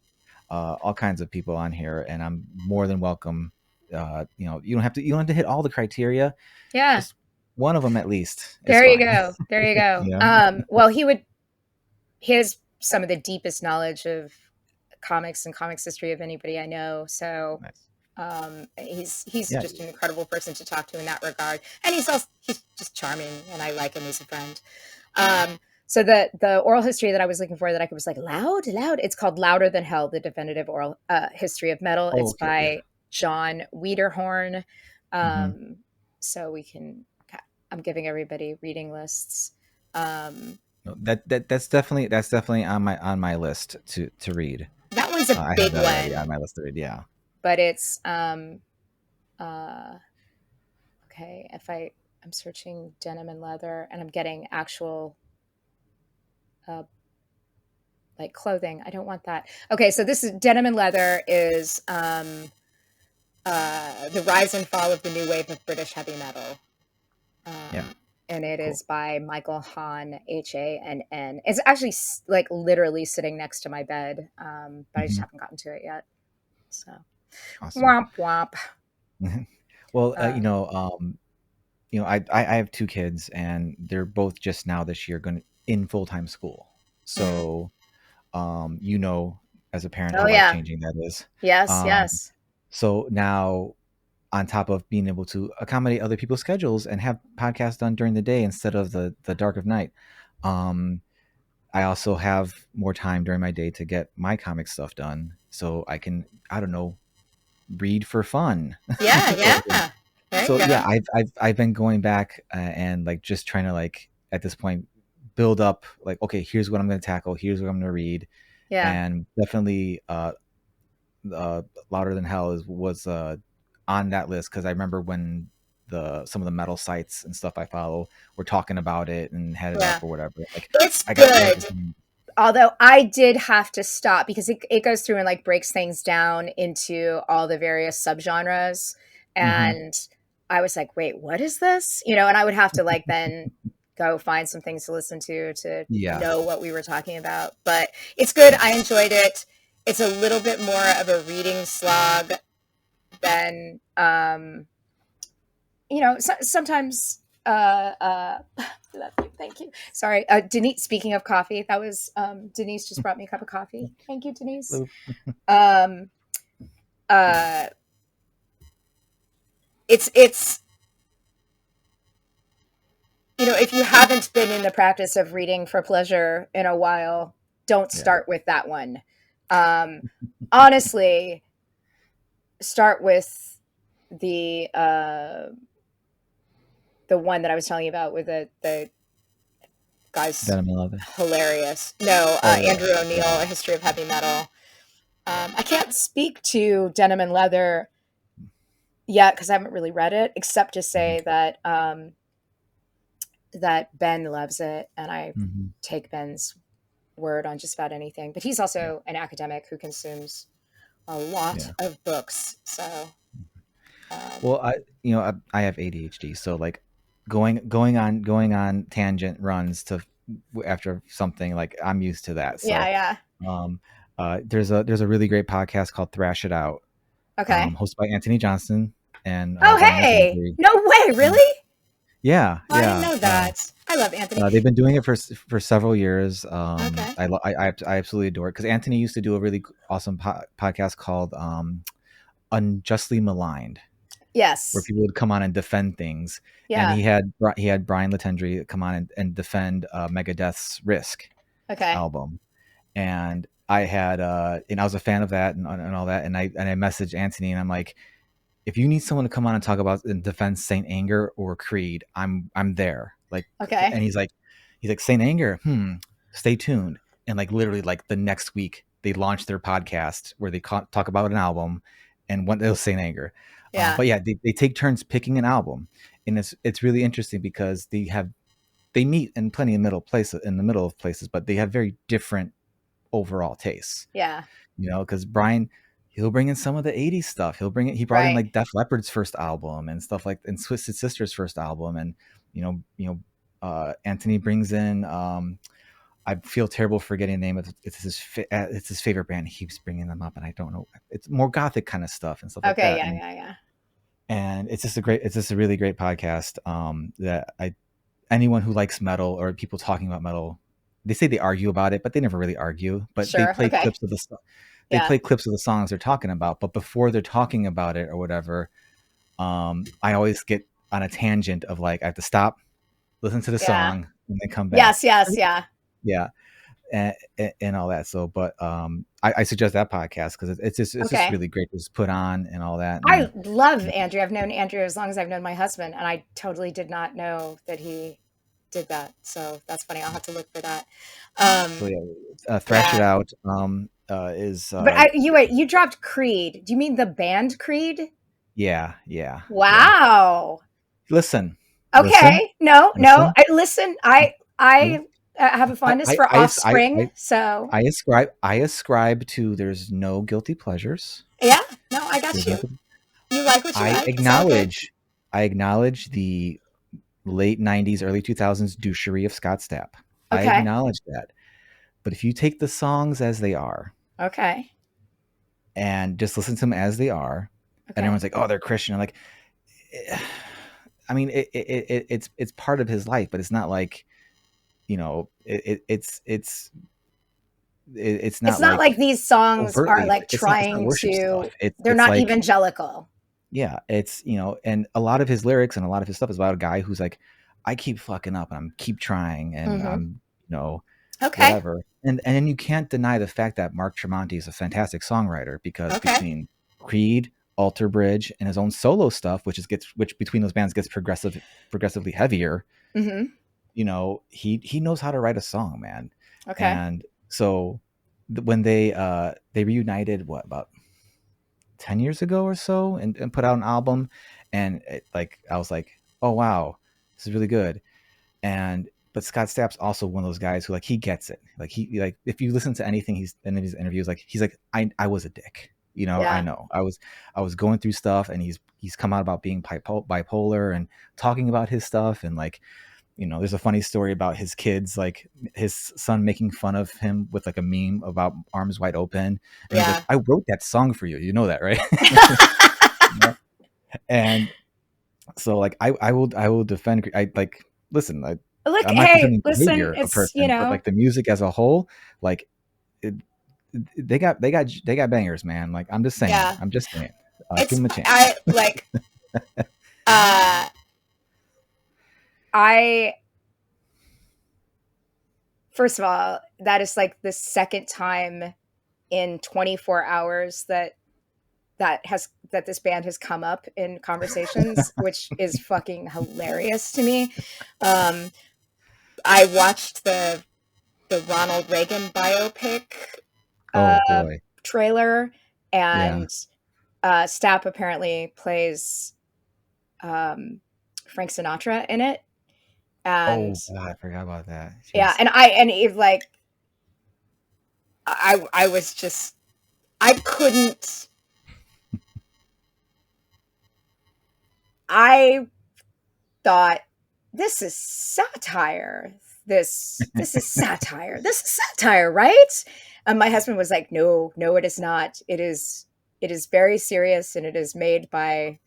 Speaker 1: all kinds of people on here, and I'm more than welcome. You don't have to hit all the criteria,
Speaker 2: yeah.
Speaker 1: just one of them at least is
Speaker 2: There you
Speaker 1: fine.
Speaker 2: go. There you go.
Speaker 1: you know,
Speaker 2: Well, he has some of the deepest knowledge of comics and comics history of anybody I know. So
Speaker 1: nice.
Speaker 2: he's
Speaker 1: Yeah.
Speaker 2: just an incredible person to talk to in that regard, and he's just charming, and I like him. He's a friend. So the oral history that I was looking for that I was like loud. It's called Louder Than Hell: The Definitive Oral History of Metal.
Speaker 1: Oh,
Speaker 2: It's
Speaker 1: okay. Yeah.
Speaker 2: by John Wiederhorn.
Speaker 1: Hmm.
Speaker 2: Um, so we can. I'm giving everybody reading lists. Um,
Speaker 1: No, that's definitely on my list to read.
Speaker 2: that one's a
Speaker 1: I have
Speaker 2: big
Speaker 1: that already on
Speaker 2: one,
Speaker 1: my list to read. Yeah.
Speaker 2: but it's uh, okay. If I'm searching denim and leather, and I'm getting actual uh, like clothing. I don't want that. Okay, so this is denim and leather is the rise and fall of the new wave of British heavy metal.
Speaker 1: Yeah.
Speaker 2: And it
Speaker 1: Cool.
Speaker 2: is by Michael Hahn, Hann. It's actually like literally sitting next to my bed, but I just
Speaker 1: Hmm.
Speaker 2: haven't gotten to it yet. So
Speaker 1: Awesome.
Speaker 2: womp womp.
Speaker 1: Well,
Speaker 2: Um,
Speaker 1: I have two kids, and they're both just now this year going in full time school.
Speaker 2: mm.
Speaker 1: So, as a parent,
Speaker 2: Oh
Speaker 1: how life
Speaker 2: yeah,
Speaker 1: changing that is.
Speaker 2: yes,
Speaker 1: Um,
Speaker 2: yes,
Speaker 1: so now, on top of being able to accommodate other people's schedules and have podcasts done during the day instead of the dark of night, um, I also have more time during my day to get my comic stuff done, so I can, I don't know, read for fun.
Speaker 2: yeah,
Speaker 1: or
Speaker 2: yeah. There you
Speaker 1: so yeah,
Speaker 2: go.
Speaker 1: I've been going back and like just trying to like at this point build up like, okay, here's what I'm going to tackle, here's what I'm going to read.
Speaker 2: Yeah,
Speaker 1: And definitely Louder Than Hell was on that list because I remember when some of the metal sites and stuff I follow were talking about it and had it up
Speaker 2: Yeah.
Speaker 1: or whatever. Like
Speaker 2: It's
Speaker 1: I got to
Speaker 2: good. Although I did have to stop because it goes through and like breaks things down into all the various subgenres. And I was like, wait, what is this? And I would have to like then go find some things to listen to
Speaker 1: Yeah.
Speaker 2: know what we were talking about. But it's good. I enjoyed it. It's a little bit more of a reading slog than, sometimes love you. Thank you. Sorry. Denise, speaking of coffee, that was Denise just brought me a cup of coffee. Thank you, Denise. Um, uh, it's if you haven't been in the practice of reading for pleasure in a while, don't start with that one. Honestly, start with the one that I was telling you about with the guy's hilarious. No, Andrew O'Neill, A History of Heavy Metal. I can't speak to Denim and Leather yet because I haven't really read it, except to say that that Ben loves it, and I take Ben's word on just about anything. But he's also an academic who consumes a lot of books. So,
Speaker 1: well, I have ADHD, so like going on tangent runs to after something, like I'm used to that. So
Speaker 2: yeah.
Speaker 1: There's a really great podcast called Thrash It Out.
Speaker 2: Okay.
Speaker 1: Hosted by Anthony Johnson and
Speaker 2: Oh,
Speaker 1: Brian
Speaker 2: hey!
Speaker 1: Latendry.
Speaker 2: No way, really?
Speaker 1: Yeah.
Speaker 2: I didn't know that. I love Anthony.
Speaker 1: They've been doing it for several years.
Speaker 2: Okay.
Speaker 1: I absolutely adore it because Anthony used to do a really awesome podcast called Unjustly Maligned.
Speaker 2: Yes.
Speaker 1: Where people would come on and defend things.
Speaker 2: Yeah.
Speaker 1: And he had Brian Latendry come on and defend Megadeth's Risk album. And I had and I was a fan of that and all that. And I messaged Anthony and I'm like, if you need someone to come on and talk about and defend Saint Anger or Creed, I'm there. Like,
Speaker 2: okay.
Speaker 1: And he's like Saint Anger. Stay tuned. And like literally like the next week they launched their podcast where they talk about an album, and one it was Saint Anger.
Speaker 2: Yeah.
Speaker 1: But yeah, they take turns picking an album, and it's really interesting because they meet in plenty of in the middle of places, but they have very different overall tastes.
Speaker 2: Yeah.
Speaker 1: Because Brian, he'll bring in some of the 80s stuff. He brought in like Def Leppard's first album and stuff like, and Twisted Sister's first album. And, Anthony brings in, I feel terrible forgetting the name of it's his favorite band. He keeps bringing them up and I don't know. It's more gothic kind of stuff and stuff like that.
Speaker 2: Okay. Yeah.
Speaker 1: And it's just a really great podcast. That anyone who likes metal or people talking about metal, they say they argue about it, but they never really argue. But they play clips of the stuff. They play clips of the songs they're talking about, but before they're talking about it or whatever, I always get on a tangent of like, I have to stop, listen to the song, and then come back.
Speaker 2: Yes.
Speaker 1: Yeah. And all that. So, but I suggest that podcast because it's just really great to just put on and all that.
Speaker 2: I love Andrew. I've known Andrew as long as I've known my husband, and I totally did not know that he did that. So that's funny. I'll have to look for that.
Speaker 1: Thrash It Out is.
Speaker 2: But you dropped Creed. Do you mean the band Creed?
Speaker 1: Yeah.
Speaker 2: Wow.
Speaker 1: Listen.
Speaker 2: Okay. No. I listen. I have a fondness for Offspring. So
Speaker 1: I ascribe to there's no guilty pleasures.
Speaker 2: Yeah. No, I got you. You like what you like.
Speaker 1: I acknowledge the late 90s, early 2000s douchery of Scott Stapp.
Speaker 2: Okay.
Speaker 1: I acknowledge that. But if you take the songs as they are,
Speaker 2: okay,
Speaker 1: and just listen to them as they are, and everyone's like, "Oh, they're Christian." I'm like, I mean, it's part of his life, but it's not like, it's not.
Speaker 2: It's not like these songs are like trying to. They're not like, evangelical.
Speaker 1: Yeah, it's and a lot of his lyrics and a lot of his stuff is about a guy who's like, I keep fucking up and I'm keep trying and I'm whatever. And then you can't deny the fact that Mark Tremonti is a fantastic songwriter because between Creed, Alter Bridge, and his own solo stuff, which between those bands gets progressively heavier. He knows how to write a song, man. And so when they reunited, about 10 years ago or so, and put out an album, and like I was like, oh wow, this is really good. And but Scott Stapp's also one of those guys who, like, he gets it. Like, he, like, if you listen to anything he's in his interviews, like, he's like, I was a dick. I
Speaker 2: Yeah.
Speaker 1: know I was going through stuff, and he's come out about being bipolar and talking about his stuff. And like, there's a funny story about his kids, like his son making fun of him with like a meme about Arms Wide Open, and he's like,
Speaker 2: Yeah.
Speaker 1: I wrote that song for you. You know that, right? And so, like, I will defend. I like, listen.
Speaker 2: Look,
Speaker 1: I'm not
Speaker 2: hey,
Speaker 1: defending
Speaker 2: listen,
Speaker 1: behavior of a
Speaker 2: it's,
Speaker 1: person, but like the music as a whole, like it, they got bangers, man. Like, I'm just saying.
Speaker 2: yeah.
Speaker 1: Give
Speaker 2: It's
Speaker 1: them a chance.
Speaker 2: I like uh I first of all, that is like the second time in 24 hours that this band has come up in conversations, which is fucking hilarious to me. Um, I watched the Ronald Reagan biopic
Speaker 1: Oh
Speaker 2: uh,
Speaker 1: boy,
Speaker 2: trailer,
Speaker 1: yeah.
Speaker 2: and Stapp apparently plays Frank Sinatra in it, and
Speaker 1: Oh god, I forgot about that.
Speaker 2: yeah,
Speaker 1: Jeez.
Speaker 2: and it, like I was just I couldn't I thought this is satire. This is satire. This is satire, right? And my husband was like, "No, no, it is not. It is very serious, and it is made by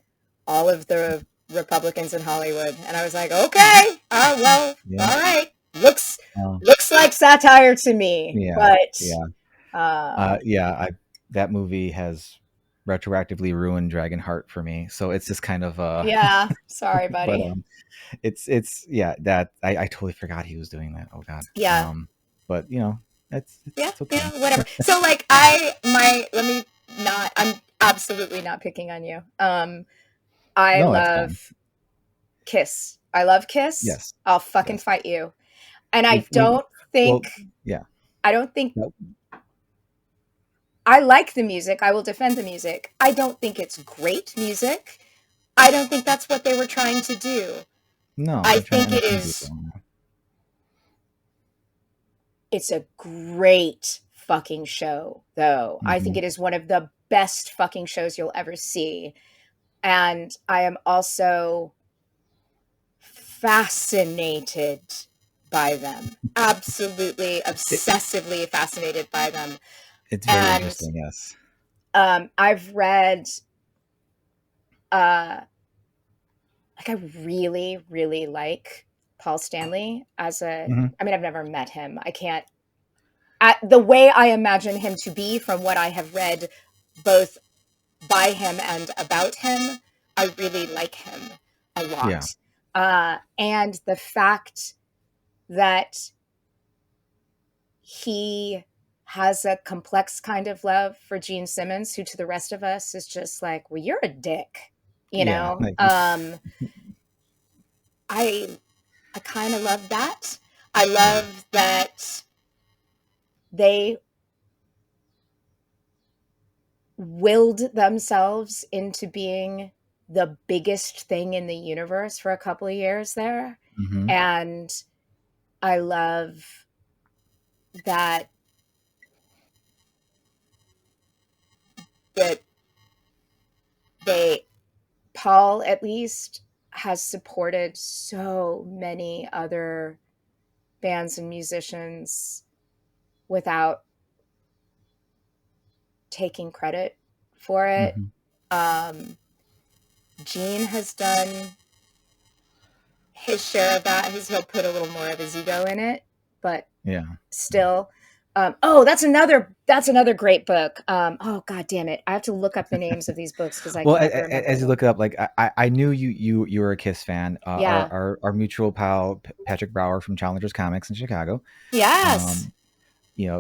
Speaker 2: all of the Republicans in Hollywood." And I was like, "Okay, well,
Speaker 1: Yeah.
Speaker 2: all right. Looks
Speaker 1: Um,
Speaker 2: looks like satire to me,
Speaker 1: yeah.
Speaker 2: but
Speaker 1: Yeah.
Speaker 2: um,
Speaker 1: Yeah. That movie has retroactively ruined Dragonheart for me. So it's just kind of
Speaker 2: yeah. Sorry,
Speaker 1: but
Speaker 2: buddy.
Speaker 1: it's yeah, that I totally forgot he was doing that. Oh god.
Speaker 2: Yeah,
Speaker 1: But it's
Speaker 2: yeah,
Speaker 1: it's okay.
Speaker 2: whatever. So like let me not I'm absolutely not picking on you. I
Speaker 1: No, that's fine.
Speaker 2: love Kiss. I love Kiss.
Speaker 1: Yes.
Speaker 2: I'll fucking
Speaker 1: Yes.
Speaker 2: fight you. And
Speaker 1: We well, yeah.
Speaker 2: I don't think
Speaker 1: No,
Speaker 2: I like the music. I will defend the music. I don't think it's great music. I don't think that's what they were trying to do.
Speaker 1: no,
Speaker 2: I
Speaker 1: they're trying to
Speaker 2: think
Speaker 1: entertain people.
Speaker 2: it's a great fucking show, though. I think
Speaker 1: Hmm.
Speaker 2: it is one of the best fucking shows you'll ever see. And I am also fascinated by them. Absolutely, obsessively fascinated by them.
Speaker 1: It's very
Speaker 2: And
Speaker 1: interesting, yes.
Speaker 2: I've read, uh, like, I really, really like Paul Stanley as a.
Speaker 1: Hmm.
Speaker 2: I mean, I've never met him. I can't. The way I imagine him to be from what I have read, both by him and about him, I really like him a
Speaker 1: Yeah.
Speaker 2: lot. And the fact that he has a complex kind of love for Gene Simmons, who to the rest of us is just like, well, you're a dick, you
Speaker 1: Yeah.
Speaker 2: know?
Speaker 1: Like,
Speaker 2: I I kind of love that. I love that they willed themselves into being the biggest thing in the universe for a couple of years there.
Speaker 1: hmm
Speaker 2: And I love that that they Paul at least has supported so many other bands and musicians without taking credit for it.
Speaker 1: hmm
Speaker 2: Um, Gene has done his share of that. He'll put a little more of his ego in it, but
Speaker 1: Yeah.
Speaker 2: still. Oh, that's another great book. Oh god damn it! I have to look up the names of these books because I
Speaker 1: Well,
Speaker 2: can't remember
Speaker 1: as you
Speaker 2: them.
Speaker 1: look it up, like, I knew you were a Kiss fan.
Speaker 2: Yeah.
Speaker 1: Our mutual pal Patrick Brower from Challengers Comics in Chicago.
Speaker 2: Yes.
Speaker 1: Um,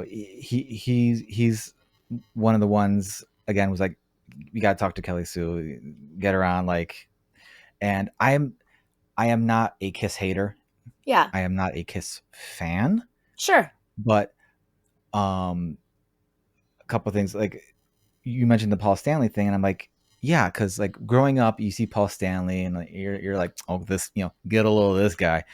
Speaker 1: he's one of the ones, again, was like, you got to talk to Kelly Sue, get her on, like. And I am not a Kiss hater.
Speaker 2: Yeah.
Speaker 1: I am not a Kiss fan,
Speaker 2: Sure.
Speaker 1: but a couple of things, like, you mentioned the Paul Stanley thing, and I'm like, yeah, because like growing up, you see Paul Stanley, and like, you're like, oh, this, get a little of this guy,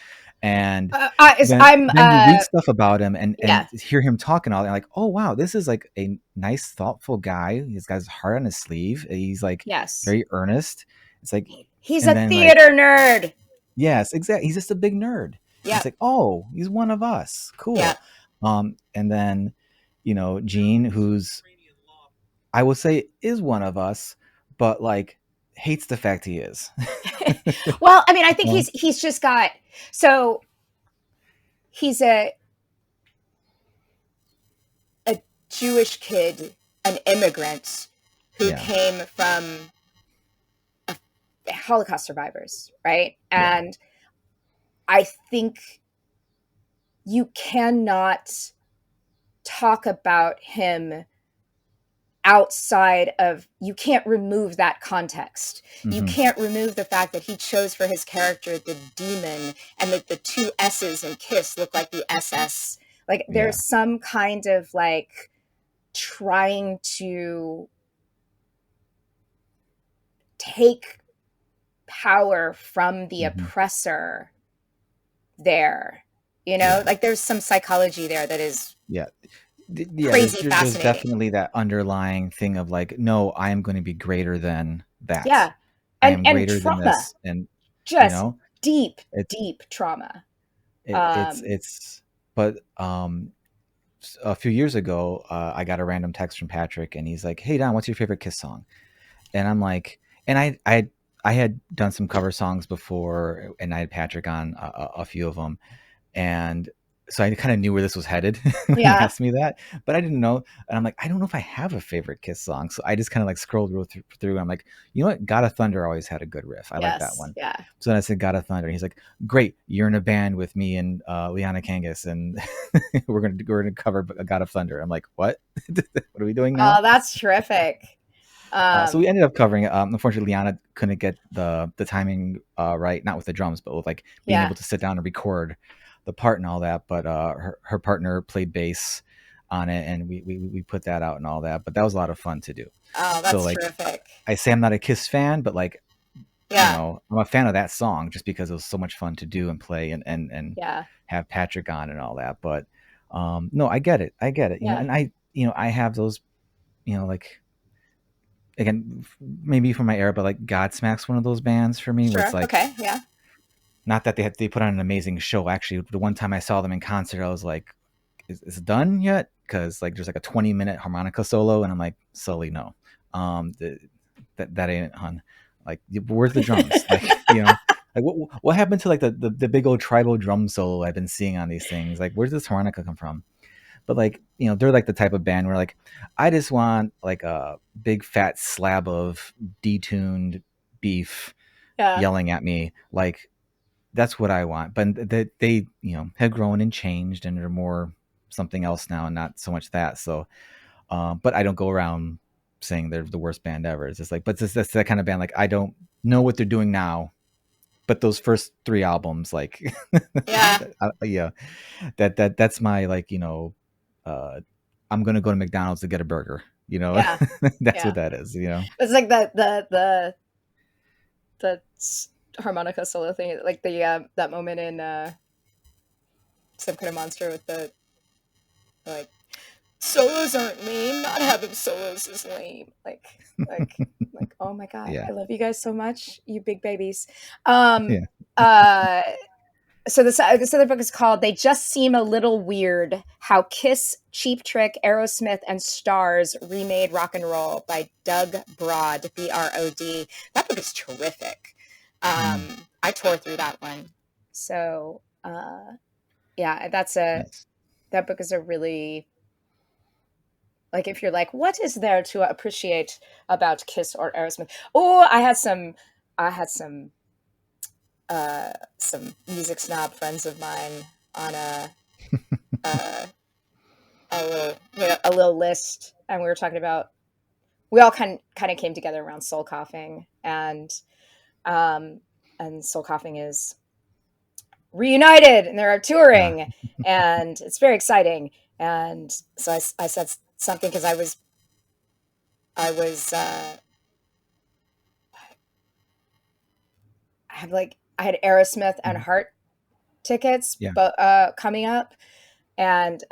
Speaker 1: and
Speaker 2: I'm
Speaker 1: then you read stuff about him and
Speaker 2: yeah,
Speaker 1: hear him talking all that, like, oh wow, this is like a nice, thoughtful guy. He's got his heart on his sleeve. He's like
Speaker 2: yes.
Speaker 1: very earnest. It's like,
Speaker 2: He's
Speaker 1: and
Speaker 2: a
Speaker 1: then like,
Speaker 2: theater nerd.
Speaker 1: yes, exactly. He's just a big nerd. It's
Speaker 2: Yep.
Speaker 1: like, oh, he's one of us.
Speaker 2: Yeah.
Speaker 1: Cool. And then, Gene, who's, I would say, is one of us, but like hates the fact he is.
Speaker 2: Well, I mean, I think
Speaker 1: Well,
Speaker 2: he's just got, so he's a Jewish kid, an immigrant who
Speaker 1: yeah,
Speaker 2: came from Holocaust survivors, right?
Speaker 1: yeah,
Speaker 2: And I think you cannot talk about him outside of, you can't remove that context. You
Speaker 1: hmm,
Speaker 2: can't remove the fact that he chose for his character the demon, and that the two S's in Kiss look like the SS. Like
Speaker 1: yeah,
Speaker 2: there's some kind of like trying to take power from the
Speaker 1: hmm,
Speaker 2: oppressor there. You know,
Speaker 1: yeah,
Speaker 2: like there's some psychology there that is
Speaker 1: yeah. Yeah,
Speaker 2: crazy
Speaker 1: there's
Speaker 2: fascinating.
Speaker 1: definitely that underlying thing of like, no, I am going to be greater than that.
Speaker 2: Yeah.
Speaker 1: I am
Speaker 2: And
Speaker 1: greater than
Speaker 2: trauma,
Speaker 1: this, and you
Speaker 2: just
Speaker 1: know,
Speaker 2: deep,
Speaker 1: it's
Speaker 2: deep trauma.
Speaker 1: it's
Speaker 2: Um,
Speaker 1: it's. But a few years ago, I got a random text from Patrick, and he's like, "Hey Don, what's your favorite Kiss song?" And I'm like, and I had done some cover songs before, and I had Patrick on a few of them, and so I kind of knew where this was headed when he
Speaker 2: yeah.
Speaker 1: asked me that, but I didn't know. And I'm like, I don't know if I have a favorite Kiss song. So I just kind of like scrolled through. And I'm like, you know what? God of Thunder always had a good riff. I like that
Speaker 2: Yes.
Speaker 1: one.
Speaker 2: Yeah.
Speaker 1: So then I said God of Thunder. And he's like, great. You're in a band with me and Liana Kangas, and we're gonna cover God of Thunder. I'm like, what? What are we doing now?
Speaker 2: Oh, that's terrific.
Speaker 1: So we
Speaker 2: Um,
Speaker 1: ended up covering it. Unfortunately, Liana couldn't get the timing right, not with the drums, but with like being
Speaker 2: yeah.
Speaker 1: able to sit down and record the part and all that. But her partner played bass on it, and we put that out and all that. But that was a lot of fun to do.
Speaker 2: Oh,
Speaker 1: So
Speaker 2: that's
Speaker 1: like,
Speaker 2: terrific.
Speaker 1: I say I'm not a Kiss fan, but like,
Speaker 2: Yeah.
Speaker 1: I'm a fan of that song just because it was so much fun to do and play and
Speaker 2: Yeah.
Speaker 1: have Patrick on and all that. But no, I get it. I get it.
Speaker 2: Yeah.
Speaker 1: And I have those, like, again, maybe from my era, but like Godsmack's one of those bands for me where it's
Speaker 2: Sure.
Speaker 1: like,
Speaker 2: Okay. Yeah.
Speaker 1: not that they put on an amazing show. Actually, the one time I saw them in concert, I was like, is it done yet? Because like there's like a 20-minute harmonica solo, and I'm like, Sully, no, that ain't it, hun. Like, where's the drums? Like, like what happened to like the big old tribal drum solo I've been seeing on these things? Like, where's this harmonica come from? But like, they're like the type of band where like, I just want like a big fat slab of detuned beef
Speaker 2: Yeah.
Speaker 1: yelling at me. Like, that's what I want. But they have grown and changed and are more something else now and not so much that. So but I don't go around saying they're the worst band ever. It's just like, but that's that kind of band. Like, I don't know what they're doing now, but those first three albums, like,
Speaker 2: Yeah.
Speaker 1: yeah, that's my, like, uh, I'm gonna go to McDonald's to get a burger.
Speaker 2: Yeah.
Speaker 1: That's what
Speaker 2: Yeah.
Speaker 1: that is.
Speaker 2: It's like the harmonica solo thing, like the that moment in Some Kind of Monster with the like solos aren't lame. Not having solos is lame. Like, oh my god,
Speaker 1: Yeah,
Speaker 2: I love you guys so much, you big babies. Um,
Speaker 1: yeah,
Speaker 2: uh, so this other book is called "They Just Seem a Little Weird: How Kiss, Cheap Trick, Aerosmith, and Stars Remade Rock and Roll" by Doug Broad, Brod. That book is terrific.
Speaker 1: mm,
Speaker 2: I tore through that one. So yeah, that book is a really, like, if you're like, what is there to appreciate about Kiss or Aerosmith? Oh, I had some music snob friends of mine on a, a little list, and we were talking about, we all kind of came together around Soul Coughing, um, and Soul Coughing is reunited and they're
Speaker 1: ah,
Speaker 2: touring, and it's very exciting. And so I said something because I was I was I had Aerosmith and
Speaker 1: Mhm.
Speaker 2: Heart tickets,
Speaker 1: Yeah.
Speaker 2: but coming up, and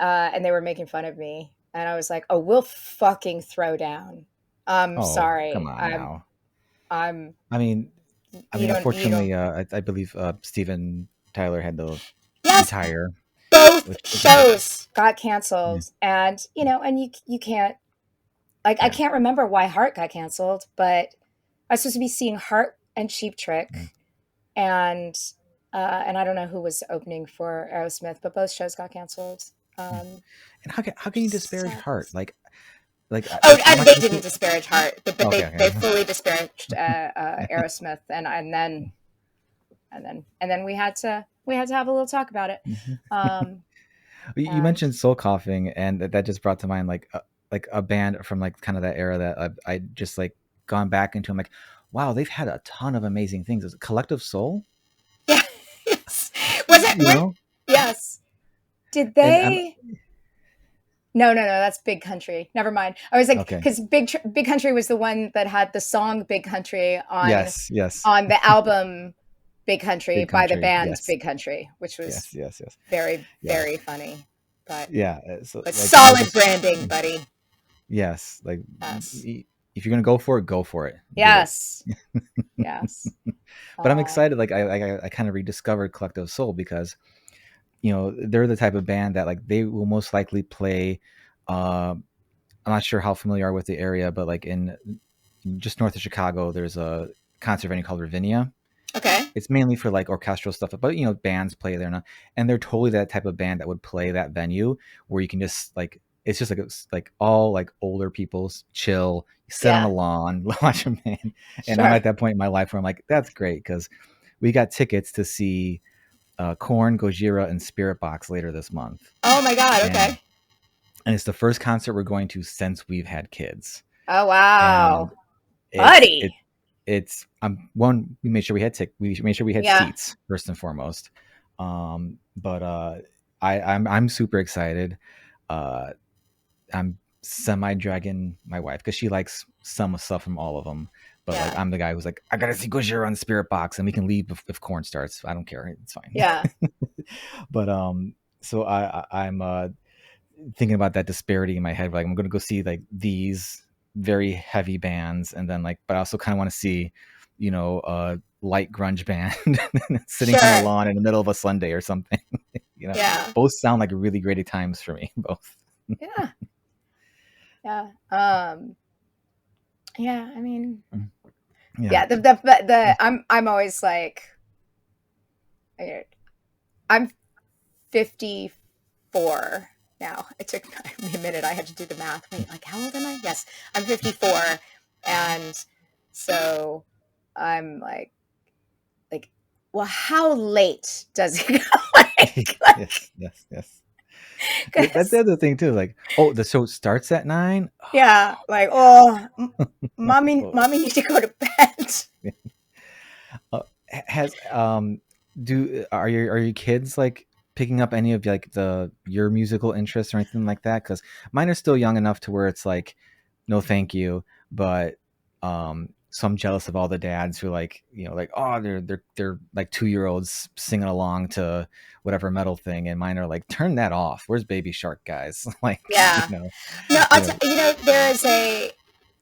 Speaker 2: they were making fun of me, and I was like, "Oh, we'll fucking throw down." I'm
Speaker 1: Oh, come
Speaker 2: sorry.
Speaker 1: on now.
Speaker 2: I'm
Speaker 1: I mean,
Speaker 2: you don't.
Speaker 1: unfortunately, I believe Steven Tyler had to
Speaker 2: Yes,
Speaker 1: retire,
Speaker 2: both
Speaker 1: which is a
Speaker 2: shows got
Speaker 1: yeah,
Speaker 2: canceled, and and you can't, like, I
Speaker 1: yeah,
Speaker 2: can't remember why Heart got canceled, but I was supposed to be seeing Heart and Cheap
Speaker 1: yeah,
Speaker 2: Trick, and and I don't know who was opening for Aerosmith, but both shows got canceled.
Speaker 1: yeah. And how
Speaker 2: Which
Speaker 1: can you disparage
Speaker 2: sucks.
Speaker 1: Heart? Like
Speaker 2: Oh,
Speaker 1: I'm not
Speaker 2: they
Speaker 1: gonna
Speaker 2: didn't
Speaker 1: say
Speaker 2: disparage Heart, but
Speaker 1: okay,
Speaker 2: they
Speaker 1: okay.
Speaker 2: fully disparaged Aerosmith, and then we had to have a little talk about it.
Speaker 1: Mhm.
Speaker 2: Um,
Speaker 1: You
Speaker 2: and
Speaker 1: mentioned soul coughing, and that just brought to mind like a band from like kind of that era that I just like gone back into. I'm like, wow, they've had a ton of amazing things. Is it Collective Soul?
Speaker 2: yeah, yes. Was it
Speaker 1: You
Speaker 2: what?
Speaker 1: know,
Speaker 2: Yes. Did
Speaker 1: and I'm
Speaker 2: they? No, no, no. That's Big Country. Never mind. I was like,
Speaker 1: okay.
Speaker 2: because Big Country was the one that had the song Big Country
Speaker 1: Yes, yes,
Speaker 2: on the album Big Country
Speaker 1: Big
Speaker 2: by the
Speaker 1: Country.
Speaker 2: band
Speaker 1: Yes,
Speaker 2: Big Country, which was
Speaker 1: yes, yes, yes.
Speaker 2: very
Speaker 1: Yeah,
Speaker 2: very funny, but
Speaker 1: yeah. So like,
Speaker 2: solid
Speaker 1: just
Speaker 2: branding, buddy.
Speaker 1: yes, like
Speaker 2: Yes,
Speaker 1: if you're gonna go for it, go for it. Do it.
Speaker 2: yes, yes.
Speaker 1: But I'm
Speaker 2: Uh,
Speaker 1: excited. Like I kind of rediscovered Collective Soul because they're the type of band that like they will most likely play. Uh, I'm not sure how familiar you are with the area, but like in just north of Chicago, there's a concert venue called Ravinia.
Speaker 2: okay.
Speaker 1: It's mainly for like orchestral stuff, but bands play there now, and they're totally that type of band that would play that venue where you can just like it's just like it's like all like older people chill, sit on a
Speaker 2: Yeah,
Speaker 1: lawn, watch a band, and I'm
Speaker 2: sure.
Speaker 1: at that point in my life where I'm like, that's great because we got tickets to see Korn, Gojira, and Spirit Box later this month,
Speaker 2: Oh my God.
Speaker 1: and
Speaker 2: Okay.
Speaker 1: it's the first concert we're going to since we've had kids,
Speaker 2: Oh wow,
Speaker 1: and it's it
Speaker 2: buddy.
Speaker 1: it's one we made sure we made sure we had
Speaker 2: Yeah,
Speaker 1: seats first and foremost, but I'm super excited. uh I'm semi dragging my wife because she likes some stuff from all of them, but like
Speaker 2: yeah,
Speaker 1: I'm the guy who's like, I gotta see Gojira on Spirit Box and we can leave if Corn starts. I don't care, it's fine.
Speaker 2: yeah,
Speaker 1: But so I'm thinking about that disparity in my head. Like I'm gonna go see like these very heavy bands, and then like, but I also kind of want to see, light grunge band sitting on a
Speaker 2: sure.
Speaker 1: lawn in the middle of a Sunday or something.
Speaker 2: Yeah,
Speaker 1: Both sound like really great times for me. Both.
Speaker 2: yeah, yeah. Yeah. I mean,
Speaker 1: Yeah.
Speaker 2: yeah. I'm always like, I'm 54 now. It took me a minute. I had to do the math. Wait, like, how old am I? Yes, I'm 54, and so I'm like, well, how late does it go?
Speaker 1: Yes. Yes. Yes. That's the
Speaker 2: Because
Speaker 1: other thing too. Like, oh, the show starts at 9.
Speaker 2: yeah, like, oh,
Speaker 1: Oh,
Speaker 2: mommy need to go to bed.
Speaker 1: has do are your kids like picking up any of like the your musical interests or anything like that? Because mine are still young enough to where it's like, no, thank you. But so I'm jealous of all the dads who like like, oh, they're like 2 year olds singing along to whatever metal thing, and mine are like, turn that off. Where's Baby Shark, guys? Like,
Speaker 2: Yeah. No,
Speaker 1: you know.
Speaker 2: there is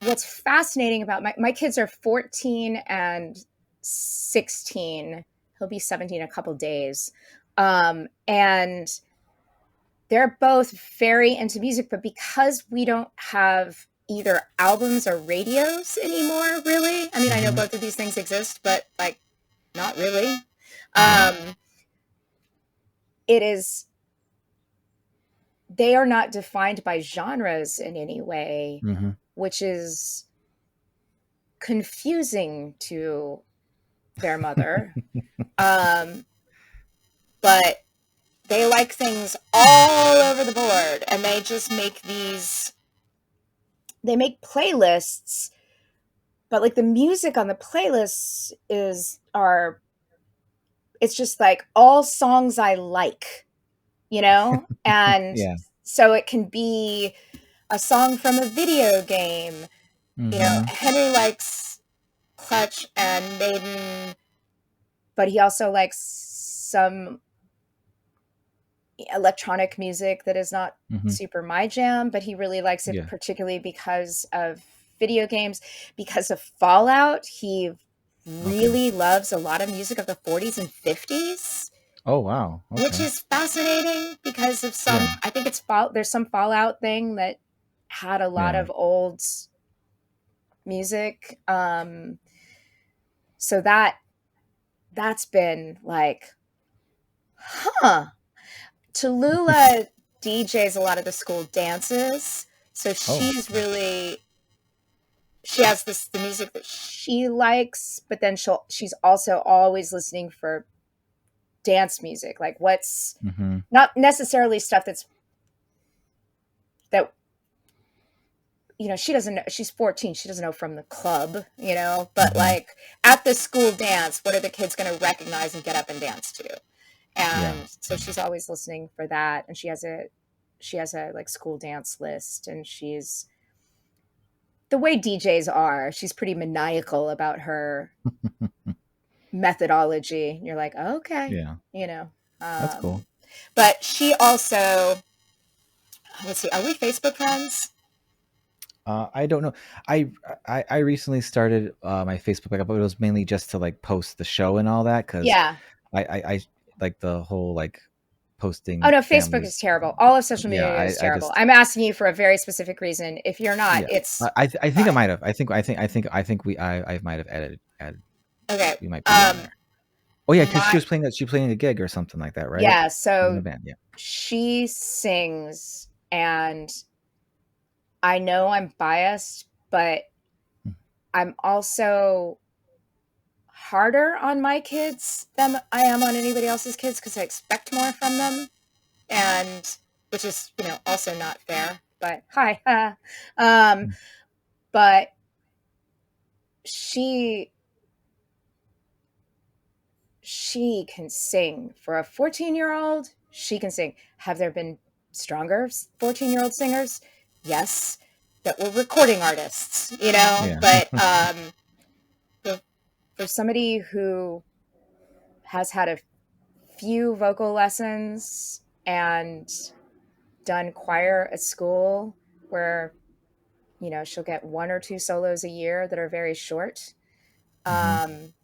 Speaker 2: what's fascinating about my kids are 14 and 16. He'll be 17 in a couple days. And they're both very into music, but because we don't have either albums or radios anymore, really. I mean, I know
Speaker 1: Mhm.
Speaker 2: both of these things exist, but like not really.
Speaker 1: Yeah.
Speaker 2: Um, it is they are not defined by genres in any way,
Speaker 1: Hmm.
Speaker 2: which is confusing to their mother. Um, but they like things all over the board, and they just they make playlists, but like the music on the playlists it's just like all songs I like, and
Speaker 1: Yeah.
Speaker 2: so it can be a song from a video game,
Speaker 1: Mm-hmm.
Speaker 2: Henry likes Clutch and Maiden, but he also likes some electronic music that is not
Speaker 1: Mm-hmm.
Speaker 2: super my jam, but he really likes it
Speaker 1: Yeah.
Speaker 2: particularly because of video games, because of Fallout. He
Speaker 1: Okay.
Speaker 2: really loves a lot of music of the 40s and 50s,
Speaker 1: Oh wow.
Speaker 2: which
Speaker 1: Okay.
Speaker 2: is fascinating because of some,
Speaker 1: Yeah.
Speaker 2: I think it's there's some Fallout thing that had a lot
Speaker 1: Yeah.
Speaker 2: of old music. So that's been like, huh. Tallulah DJs a lot of the school dances, so
Speaker 1: Oh.
Speaker 2: she has the music that she likes, but then she's also always listening for dance music, like what's
Speaker 1: Mm-hmm.
Speaker 2: not necessarily stuff that she doesn't know. She's 14, she doesn't know from the club, but
Speaker 1: Mm-hmm.
Speaker 2: like at the school dance, what are the kids going to recognize and get up and dance to?
Speaker 1: Yeah.
Speaker 2: And so she's always listening for that, and she has a like school dance list, and she's the way DJs are, she's pretty maniacal about her methodology. And you're like, okay,
Speaker 1: Yeah.
Speaker 2: you know.
Speaker 1: That's cool.
Speaker 2: But she also, let's see, are we Facebook friends?
Speaker 1: I don't know. I I recently started my Facebook account, but it was mainly just to like post the show and all that because
Speaker 2: Yeah.
Speaker 1: I like the whole like
Speaker 2: Oh
Speaker 1: posting
Speaker 2: no, Facebook is
Speaker 1: families.
Speaker 2: terrible. All of social
Speaker 1: Yeah,
Speaker 2: media is
Speaker 1: I
Speaker 2: terrible.
Speaker 1: just
Speaker 2: I'm asking you for a very specific reason. If you're not,
Speaker 1: yeah.
Speaker 2: it's
Speaker 1: I think I
Speaker 2: fine.
Speaker 1: might have. I think I might have added.
Speaker 2: Okay.
Speaker 1: We might be on there. Oh yeah, because
Speaker 2: My
Speaker 1: she playing a gig or something like that, right?
Speaker 2: Yeah,
Speaker 1: She was in a
Speaker 2: so
Speaker 1: band. Yeah.
Speaker 2: she sings, and I know I'm biased, but I'm also harder on my kids than I am on anybody else's kids because I expect more from them, and which is also not fair. But hi, um, but she she can sing for a 14-year-old. She can sing. Have there been stronger 14-year-old singers? Yes, that were recording artists,
Speaker 1: Yeah.
Speaker 2: but for, for somebody who has had a few vocal lessons and done choir at school where she'll get one or two solos a year that are very short,
Speaker 1: Hmm.
Speaker 2: um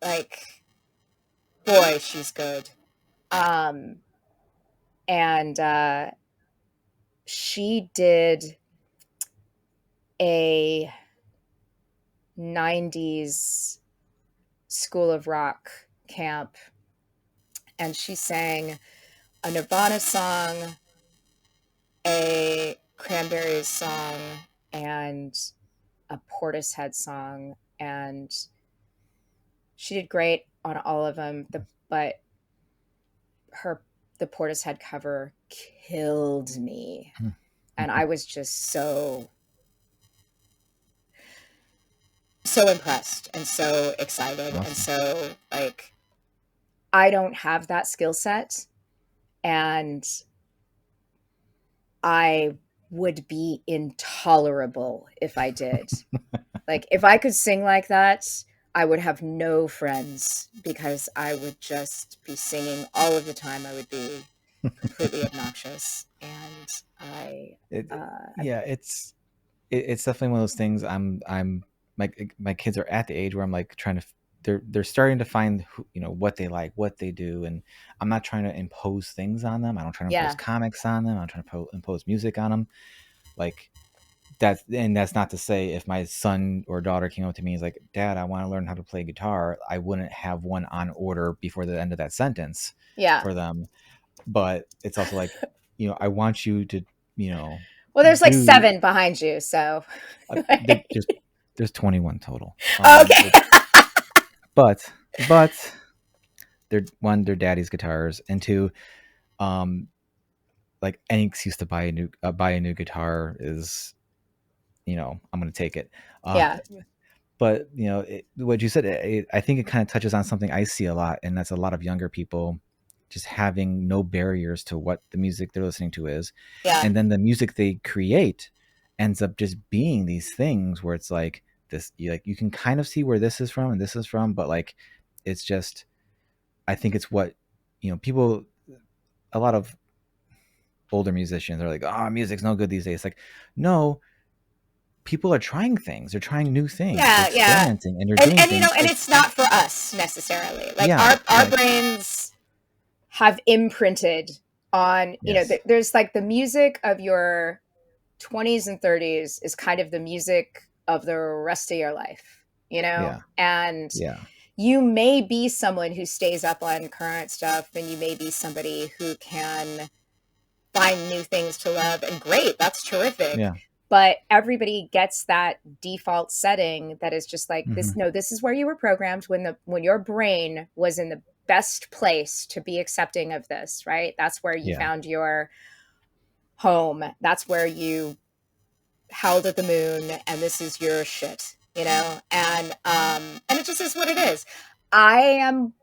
Speaker 2: like, boy, she's good. um and she did a 90s School of Rock camp, and she sang a Nirvana song, a Cranberries song, and a Portishead song, and she did great on all of them. But her the Portishead cover killed me, and I was just so impressed and so excited, and
Speaker 1: Awesome.
Speaker 2: so like, I don't have that skill set, and I would be intolerable if I did. Like, if I could sing like that, I would have no friends because I would just be singing all of the time. I would be completely obnoxious, and I
Speaker 1: Yeah, it's definitely one of those things. I'm my kids are at the age where I'm like trying to they're starting to find what they like, what they do, and I'm not trying to impose things on them. I don't try to impose
Speaker 2: yeah,
Speaker 1: comics on them. I'm trying to impose music on them. Like that's not to say if my son or daughter came up to me and is like, Dad, I want to learn how to play guitar, I wouldn't have one on order before the end of that sentence
Speaker 2: yeah.
Speaker 1: for them. But it's also like, I want you to, you know,
Speaker 2: Well, there's like
Speaker 1: do
Speaker 2: seven behind you, so
Speaker 1: there, there's 21 total.
Speaker 2: okay.
Speaker 1: But they're one, they're daddy's guitars, and two, um, like any excuse to buy a new guitar is, I'm gonna take it. Uh,
Speaker 2: Yeah,
Speaker 1: but what you said, I think it kind of touches on something I see a lot, and that's a lot of younger people just having no barriers to what the music they're listening to is,
Speaker 2: yeah,
Speaker 1: and then the music they create ends up just being these things where it's like this, you can kind of see where this is from and this is from, but like it's just, I think it's what, people, a lot of older musicians are like, oh, music's no good these days. Like, no, people are trying things. They're trying new things. They're
Speaker 2: Yeah, yeah.
Speaker 1: experimenting and they're doing
Speaker 2: And
Speaker 1: things
Speaker 2: and
Speaker 1: like,
Speaker 2: it's not for us necessarily. Like
Speaker 1: yeah,
Speaker 2: our
Speaker 1: like,
Speaker 2: brains have imprinted on,
Speaker 1: yes,
Speaker 2: there's like the music of your 20s and 30s is kind of the music of the rest of your life,
Speaker 1: yeah,
Speaker 2: and
Speaker 1: yeah,
Speaker 2: you may be someone who stays up on current stuff, and you may be somebody who can find new things to love, and great, that's terrific.
Speaker 1: yeah,
Speaker 2: But everybody gets that default setting that is just like
Speaker 1: mm-hmm,
Speaker 2: this. No, this is where you were programmed when your brain was in the best place to be accepting of this, right? That's where you
Speaker 1: yeah,
Speaker 2: found your home. That's where you howled at the moon, and this is your shit, and it just is what it is. I am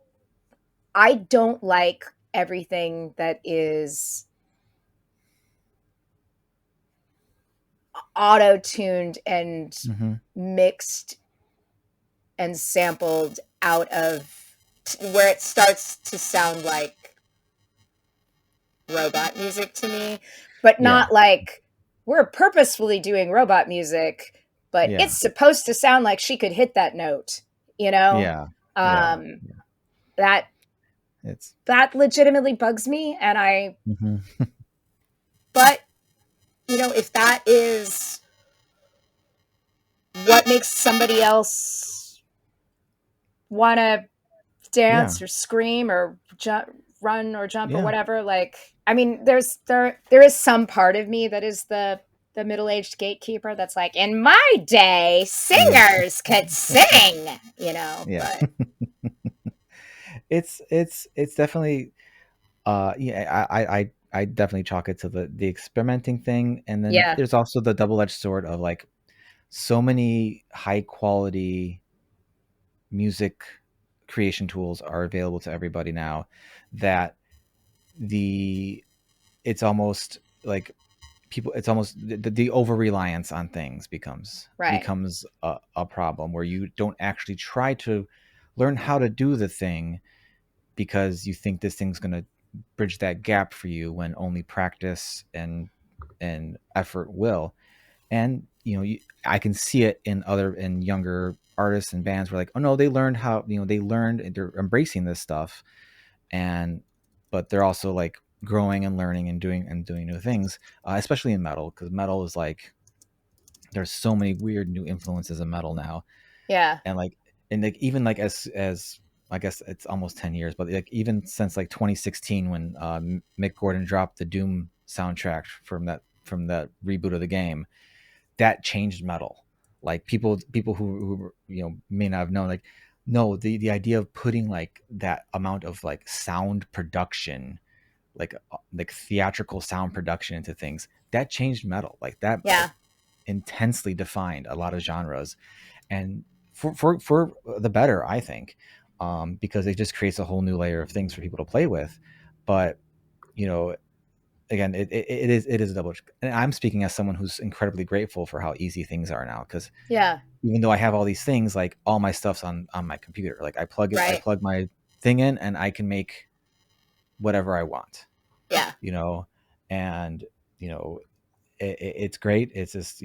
Speaker 2: i don't like everything that is auto-tuned and
Speaker 1: mm-hmm,
Speaker 2: mixed and sampled out of where it starts to sound like robot music to me, but
Speaker 1: yeah,
Speaker 2: not like we're purposefully doing robot music, but
Speaker 1: yeah,
Speaker 2: it's supposed to sound like she could hit that note, you know?
Speaker 1: yeah, yeah,
Speaker 2: Um,
Speaker 1: yeah.
Speaker 2: that
Speaker 1: It's,
Speaker 2: that legitimately bugs me,
Speaker 1: mm-hmm,
Speaker 2: but if that is what makes somebody else want to
Speaker 1: yeah,
Speaker 2: dance or scream or run or jump or
Speaker 1: yeah,
Speaker 2: whatever, like, I mean, there is some part of me that is the middle-aged gatekeeper that's like, in my day
Speaker 1: yeah,
Speaker 2: singers could sing,
Speaker 1: yeah.
Speaker 2: but
Speaker 1: It's definitely, yeah, I definitely chalk it to the experimenting thing, and then
Speaker 2: yeah,
Speaker 1: there's also the double-edged sword of like so many high quality music creation tools are available to everybody now that the it's almost like people, it's almost the over reliance on things
Speaker 2: right,
Speaker 1: becomes a problem where you don't actually try to learn how to do the thing because you think this thing's going to bridge that gap for you when only practice and effort will. And I can see it in younger artists and bands where like, oh no, they learned how, they learned and they're embracing this stuff, and but they're also like growing and learning and doing new things, especially in metal, because metal is like, there's so many weird new influences in metal now.
Speaker 2: yeah,
Speaker 1: And like even like as I guess it's almost 10 years, but like even since like 2016 when Mick Gordon dropped the Doom soundtrack from that reboot of the game, that changed metal. Like people who may not have known, like, no, the idea of putting like that amount of like sound production, like theatrical sound production into things, that changed metal. Like that, like
Speaker 2: yeah,
Speaker 1: intensely defined a lot of genres, and for the better, I think, because it just creates a whole new layer of things for people to play with. But you know again, it is a double, and I'm speaking as someone who's incredibly grateful for how easy things are now, because
Speaker 2: yeah,
Speaker 1: even though I have all these things, like all my stuff's on my computer. Like I
Speaker 2: right,
Speaker 1: plug my thing in and I can make whatever I want,
Speaker 2: yeah,
Speaker 1: you know and you know it's great. It's just,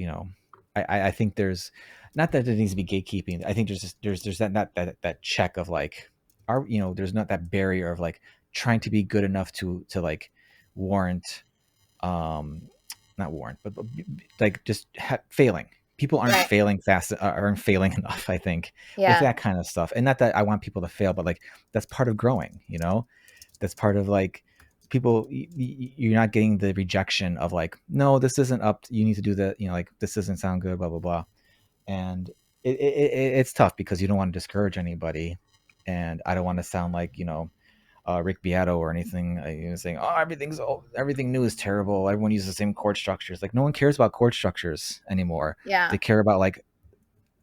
Speaker 1: I think there's, not that there needs to be gatekeeping. I think there's just there's that check of like, there's not that barrier of like trying to be good enough to like warrant, um not warrant, but like just failing. People aren't
Speaker 2: right,
Speaker 1: failing fast, aren't failing enough, I think, with
Speaker 2: yeah,
Speaker 1: that kind of stuff. And not that I want people to fail, but like that's part of growing. That's part of like people, you're not getting the rejection of like, no, this isn't up, you need to do that, like this doesn't sound good, blah blah blah. And it's tough because you don't want to discourage anybody, and I don't want to sound like, Rick Beato or anything, saying, oh, everything new is terrible, everyone uses the same chord structures. Like, no one cares about chord structures anymore. They
Speaker 2: yeah,
Speaker 1: care about like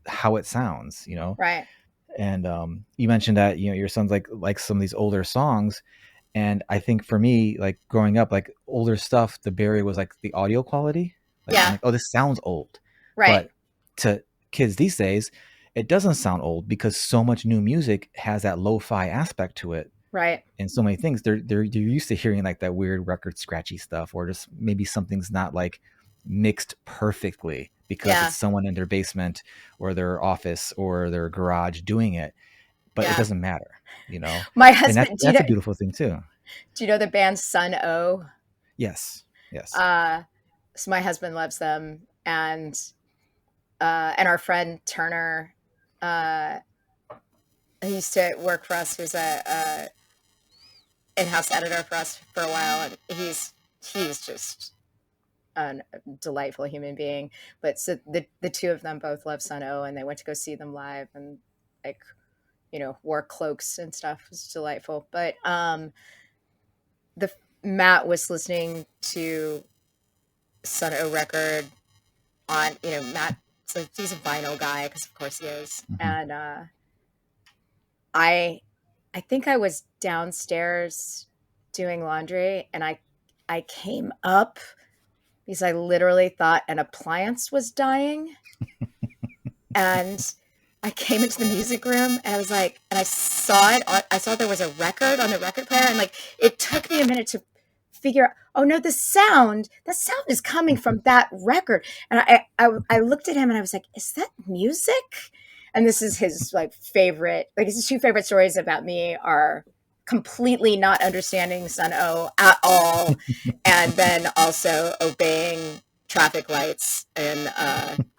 Speaker 1: how it sounds.
Speaker 2: right,
Speaker 1: And you mentioned that your son's like some of these older songs. And I think for me, like growing up, like older stuff, the barrier was like the audio quality. Like I'm
Speaker 2: Yeah.
Speaker 1: like, oh, this sounds old.
Speaker 2: Right.
Speaker 1: But to kids these days, it doesn't sound old because so much new music has that lo-fi aspect to it
Speaker 2: Right.
Speaker 1: and so many things. They're used to hearing like that weird record scratchy stuff, or just maybe something's not like mixed perfectly because
Speaker 2: Yeah.
Speaker 1: it's someone in their basement or their office or their garage doing it, but it
Speaker 2: Yeah.
Speaker 1: doesn't matter, you know.
Speaker 2: My
Speaker 1: And that's
Speaker 2: husband,
Speaker 1: that's a beautiful thing too.
Speaker 2: do you know the band Sun O?
Speaker 1: Yes, yes.
Speaker 2: Uh, so my husband loves them, and our friend Turner, uh, he used to work for us. He was a in-house editor for us for a while, and he's just a delightful human being. But so the two of them both love Sun O, and they went to go see them live, and like, wore cloaks and stuff. It was delightful. But the Matt was listening to Sun O record on, Matt. So he's a vinyl guy because of course he is,
Speaker 1: Hmm.
Speaker 2: and I I think I was downstairs doing laundry, and I came up because I literally thought an appliance was dying, and I came into the music room, and I was like, and I saw it. I saw there was a record on the record player, and like it took me a minute to figure out. Oh no, the sound is coming from that record. And I looked at him and I was like, is that music? And this is his like favorite, like his two favorite stories about me are completely not understanding Sun O at all, and then also obeying traffic lights in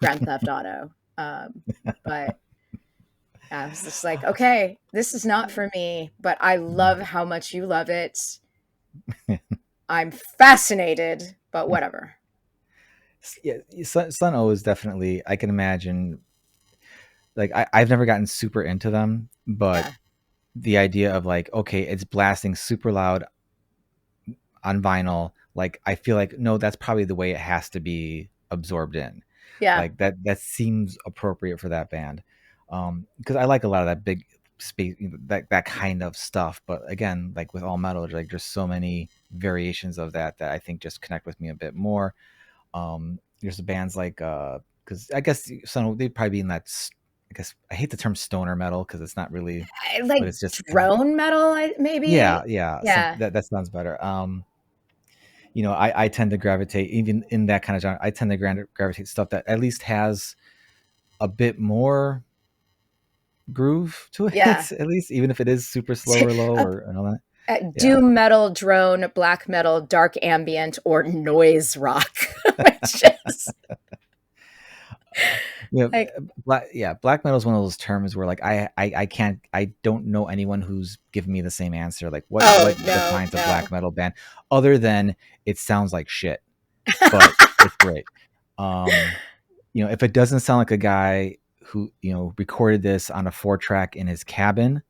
Speaker 2: Grand Theft Auto. But I was just like, okay, this is not for me, but I love how much you love it. I'm fascinated, but whatever.
Speaker 1: Yeah, Sun O is definitely. I can imagine. Like I've never gotten super into them, but
Speaker 2: Yeah.
Speaker 1: the idea of like, okay, it's blasting super loud on vinyl. Like I feel like no, that's probably the way it has to be absorbed in.
Speaker 2: Yeah.
Speaker 1: Like that seems appropriate for that band. Because I like a lot of that big space, that kind of stuff. But again, like with all metal, there's so many variations of that I think just connect with me a bit more. There's the bands like because I guess some they'd probably be in that. I guess I hate the term stoner metal because it's not really, but
Speaker 2: Like
Speaker 1: it's just kind of
Speaker 2: drone metal, maybe.
Speaker 1: yeah. Some
Speaker 2: Yeah.
Speaker 1: that sounds better. I tend to gravitate even in that kind of genre. I tend to gravitate stuff that at least has a bit more groove to
Speaker 2: Yeah.
Speaker 1: it, at least even if it is super slow or low or and all that. Yeah.
Speaker 2: Doom metal, drone, black metal, dark ambient, or noise rock, which is
Speaker 1: Yeah,
Speaker 2: like,
Speaker 1: black metal is one of those terms where like I can't, I don't know anyone who's given me the same answer. Like
Speaker 2: oh,
Speaker 1: what
Speaker 2: no,
Speaker 1: defines a
Speaker 2: no.
Speaker 1: black metal band other than it sounds like shit, but it's great. Um, if it doesn't sound like a guy who recorded this on a 4-track in his cabin,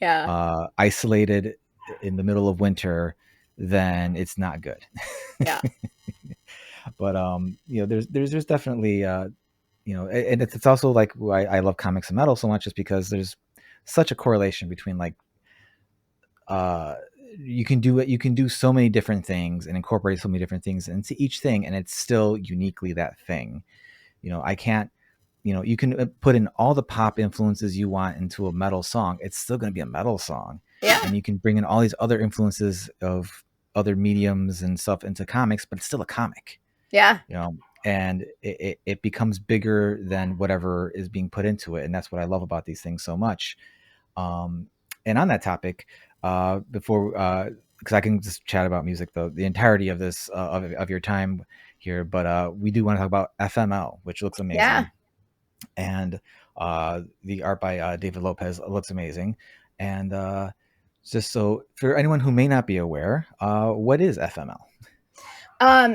Speaker 2: Yeah.
Speaker 1: isolated in the middle of winter, then it's not good.
Speaker 2: Yeah.
Speaker 1: But there's definitely and it's also like why I love comics and metal so much, is because there's such a correlation between like uh you can do so many different things and incorporate so many different things into each thing, and it's still uniquely that thing. I can't, you can put in all the pop influences you want into a metal song, it's still going to be a metal song.
Speaker 2: Yeah.
Speaker 1: And you can bring in all these other influences of other mediums and stuff into comics, but it's still a comic.
Speaker 2: Yeah.
Speaker 1: And it becomes bigger than whatever is being put into it, and that's what I love about these things so much. um and on that topic, before because I can just chat about music the entirety of this of your time here, but we do want to talk about FML, which looks
Speaker 2: Yeah.
Speaker 1: amazing. And the art by David Lopez looks amazing. And just so for anyone who may not be aware, what is FML?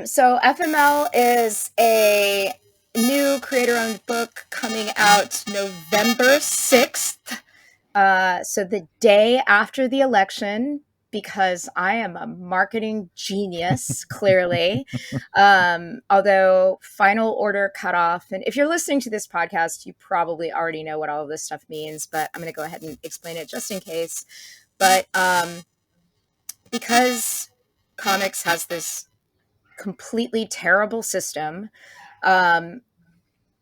Speaker 2: So FML is a new creator-owned book coming out November 6th. So the day after the election, because I am a marketing genius, clearly. Although final order cutoff, and if you're listening to this podcast, you probably already know what all of this stuff means, but I'm going to go ahead and explain it just in case. But because comics has this completely terrible system. Um,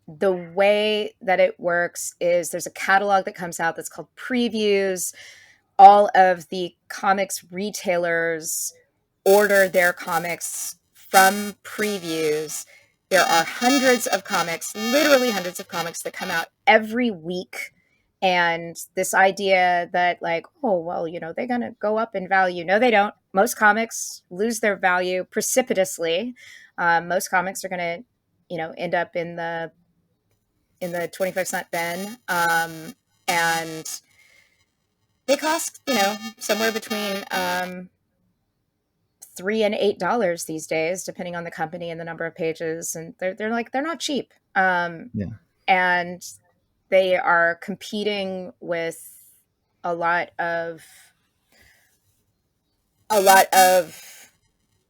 Speaker 2: the way that it works is there's a catalog that comes out that's called previews. All of the comics retailers order their comics from previews. There are hundreds of comics, literally hundreds of comics that come out every week. And this idea that, like, oh, well, they're going to go up in value. No, they don't. Most comics lose their value precipitously. Most comics are going to, end up in the 25-cent bin. And they cost, somewhere between $3 and $8 these days, depending on the company and the number of pages. And they're not cheap.
Speaker 1: Yeah.
Speaker 2: And they are competing with a lot of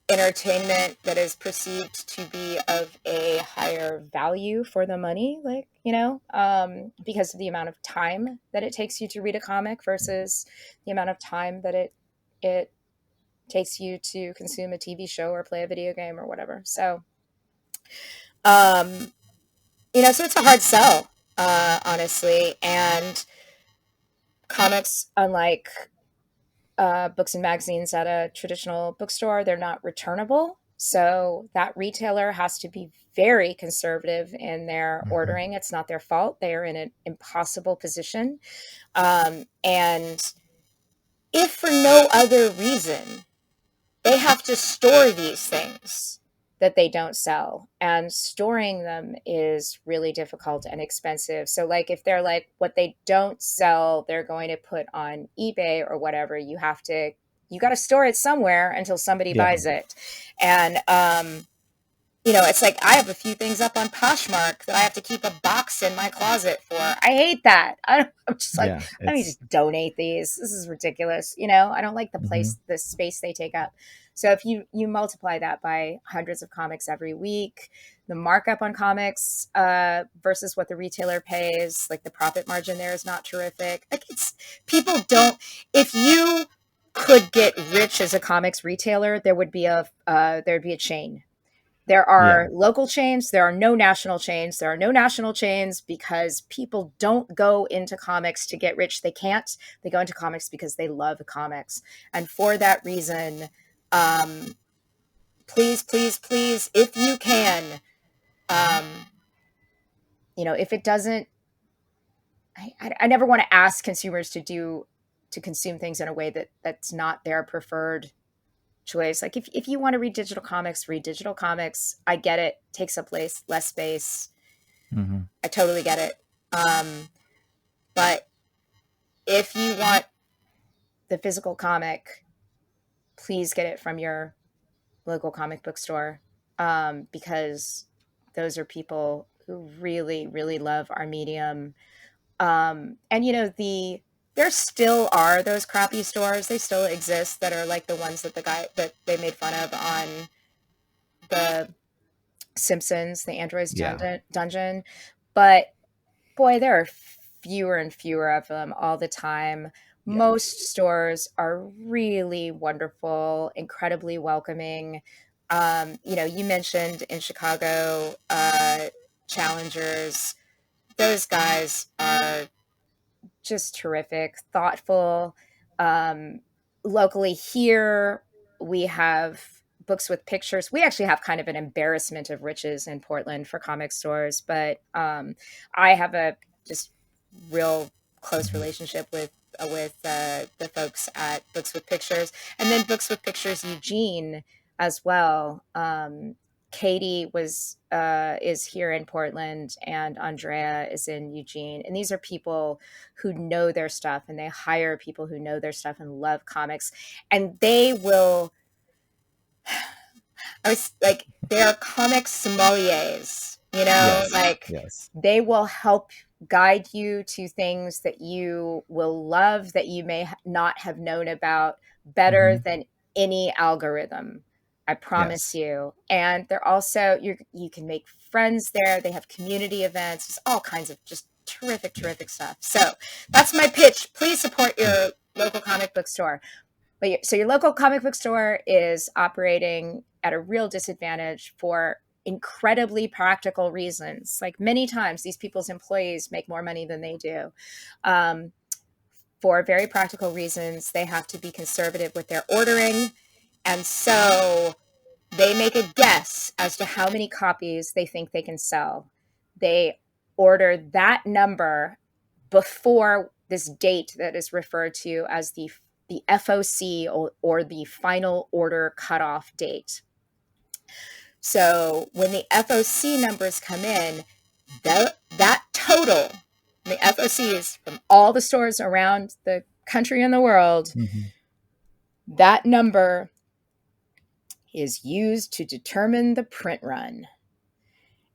Speaker 2: entertainment that is perceived to be of a higher value for the money, because of the amount of time that it takes you to read a comic versus the amount of time that it takes you to consume a TV show or play a video game or whatever. So, so it's a hard sell, honestly. And comics, unlike books and magazines at a traditional bookstore, they're not returnable. So that retailer has to be very conservative in their ordering. It's not their fault. They are in an impossible position. And if for no other reason, they have to store these things that they don't sell, and storing them is really difficult and expensive. So like if they're like what they don't sell, they're going to put on eBay or whatever, you got to store it somewhere until somebody
Speaker 1: Yeah.
Speaker 2: buys it. And it's like I have a few things up on Poshmark that I have to keep a box in my closet for. I hate that. I'm just like,
Speaker 1: Yeah.
Speaker 2: let me just donate these. This is ridiculous. I don't like the space they take up. So if you multiply that by hundreds of comics every week, the markup on comics versus what the retailer pays, like the profit margin there is not terrific. Like if you could get rich as a comics retailer, there'd be a chain. There
Speaker 1: Yeah.
Speaker 2: are local chains. There are no national chains. There are no national chains because people don't go into comics to get rich. They can't. They go into comics because they love comics. And for that reason, please, please, please, if you can, if it doesn't, I never want to ask consumers to consume things in a way that's not their preferred choice. Like if you want to read digital comics, read digital comics. I get it. Takes up less space. I totally get it. But if you want the physical comic, please get it from your local comic book store, because those are people who really, really love our medium. And there still are those crappy stores. They still exist that are like the ones that that they made fun of on the Simpsons, the Android's
Speaker 1: Yeah.
Speaker 2: Dungeon. But boy, there are fewer and fewer of them all the time.
Speaker 1: Yeah.
Speaker 2: Most stores are really wonderful, incredibly welcoming. You mentioned in Chicago, Challengers. Those guys are just terrific, thoughtful. Um, Locally here, we have Books with Pictures. We actually have kind of an embarrassment of riches in Portland for comic stores, but I have a just real close relationship with the folks at Books with Pictures, and then Books with Pictures Eugene as well. Katie is here in Portland, and Andrea is in Eugene, and these are people who know their stuff, and they hire people who know their stuff and love comics, and they will. I was like, they are comic sommeliers,
Speaker 1: Yes.
Speaker 2: like
Speaker 1: Yes.
Speaker 2: they will help guide you to things that you will love that you may not have known about better than any algorithm. I promise
Speaker 1: Yes.
Speaker 2: you. And they're also, you can make friends there. They have community events, just all kinds of just terrific, terrific stuff. So that's my pitch. Please support your local comic book store. So your local comic book store is operating at a real disadvantage for incredibly practical reasons. Like many times, these people's employees make more money than they do. For very practical reasons, they have to be conservative with their ordering. And so they make a guess as to how many copies they think they can sell. They order that number before this date that is referred to as the FOC, or the final order cutoff date. So when the FOC numbers come in, that total, the FOCs from all the stores around the country and the world, that number is used to determine the print run.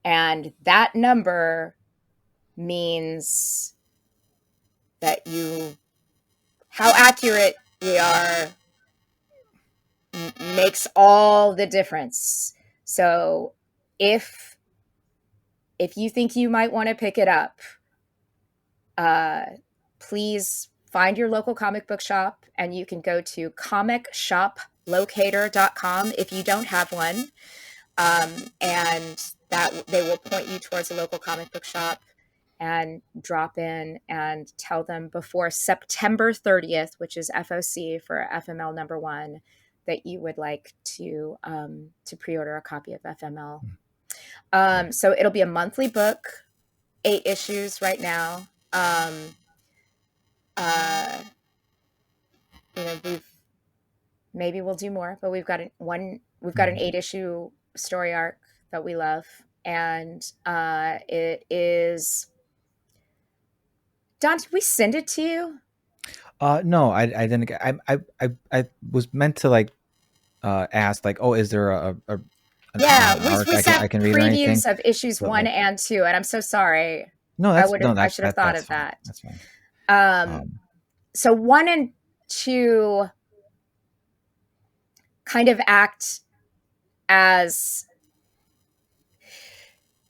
Speaker 2: And that number means that how accurate we are makes all the difference. So if you think you might want to pick it up, please find your local comic book shop, and you can go to comicshoplocator.com if you don't have one. And that they will point you towards a local comic book shop, and drop in and tell them before September 30th, which is FOC for FML number 1, that you would like to pre-order a copy of FML. So it'll be a monthly book, 8 issues right now. Maybe we'll do more, but we've got an 8-issue story arc that we love, and it is. Don, did we send it to you?
Speaker 1: No, I didn't. I was meant to ask is there an arc
Speaker 2: we sent
Speaker 1: I can read or anything?
Speaker 2: previews of issues 1 and 2, and I'm so sorry.
Speaker 1: No,
Speaker 2: I should have thought of
Speaker 1: fine.
Speaker 2: that.
Speaker 1: That's fine.
Speaker 2: So 1 and 2 kind of act as,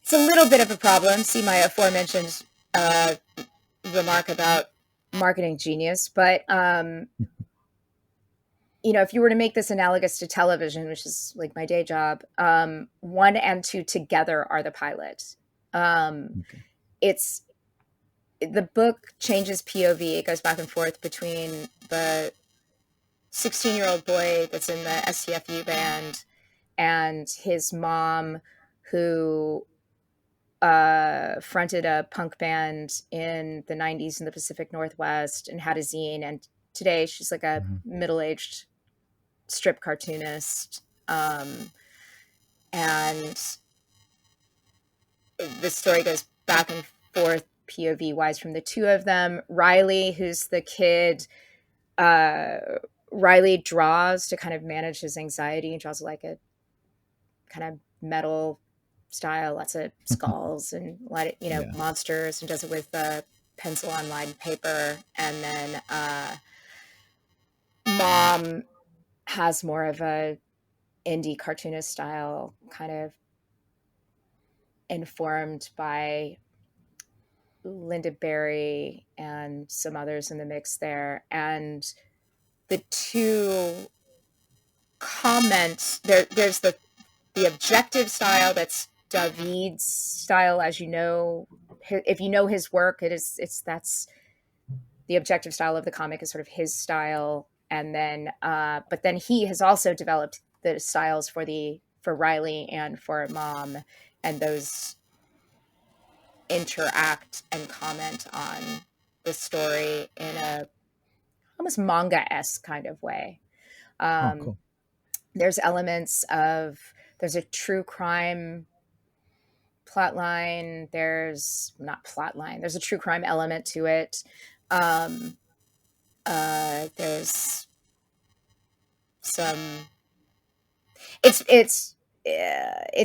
Speaker 2: it's a little bit of a problem. See my aforementioned remark about marketing genius, but if you were to make this analogous to television, which is like my day job, 1 and 2 together are the pilot. It's the book changes POV. It goes back and forth between the 16-year-old boy that's in the STFU band and his mom, who fronted a punk band in the 90s in the Pacific Northwest and had a zine. And today she's like a middle-aged strip cartoonist. And the story goes back and forth POV-wise from the two of them. Riley, who's the kid, Riley draws to kind of manage his anxiety, and draws like a kind of metal style, lots of skulls and monsters, and does it with pencil on lined paper. And then mom has more of a indie cartoonist style, kind of informed by Linda Berry and some others in the mix there. And the two comments there's the objective style, that's David's style, as you know. If you know his work, that's the objective style of the comic, is sort of his style. And then but then he has also developed the styles for Riley and for mom, and those interact and comment on the story in a almost manga-esque kind of way.
Speaker 1: Cool.
Speaker 2: There's elements of, there's a true crime plot line. There's a true crime element to it. There's some, it's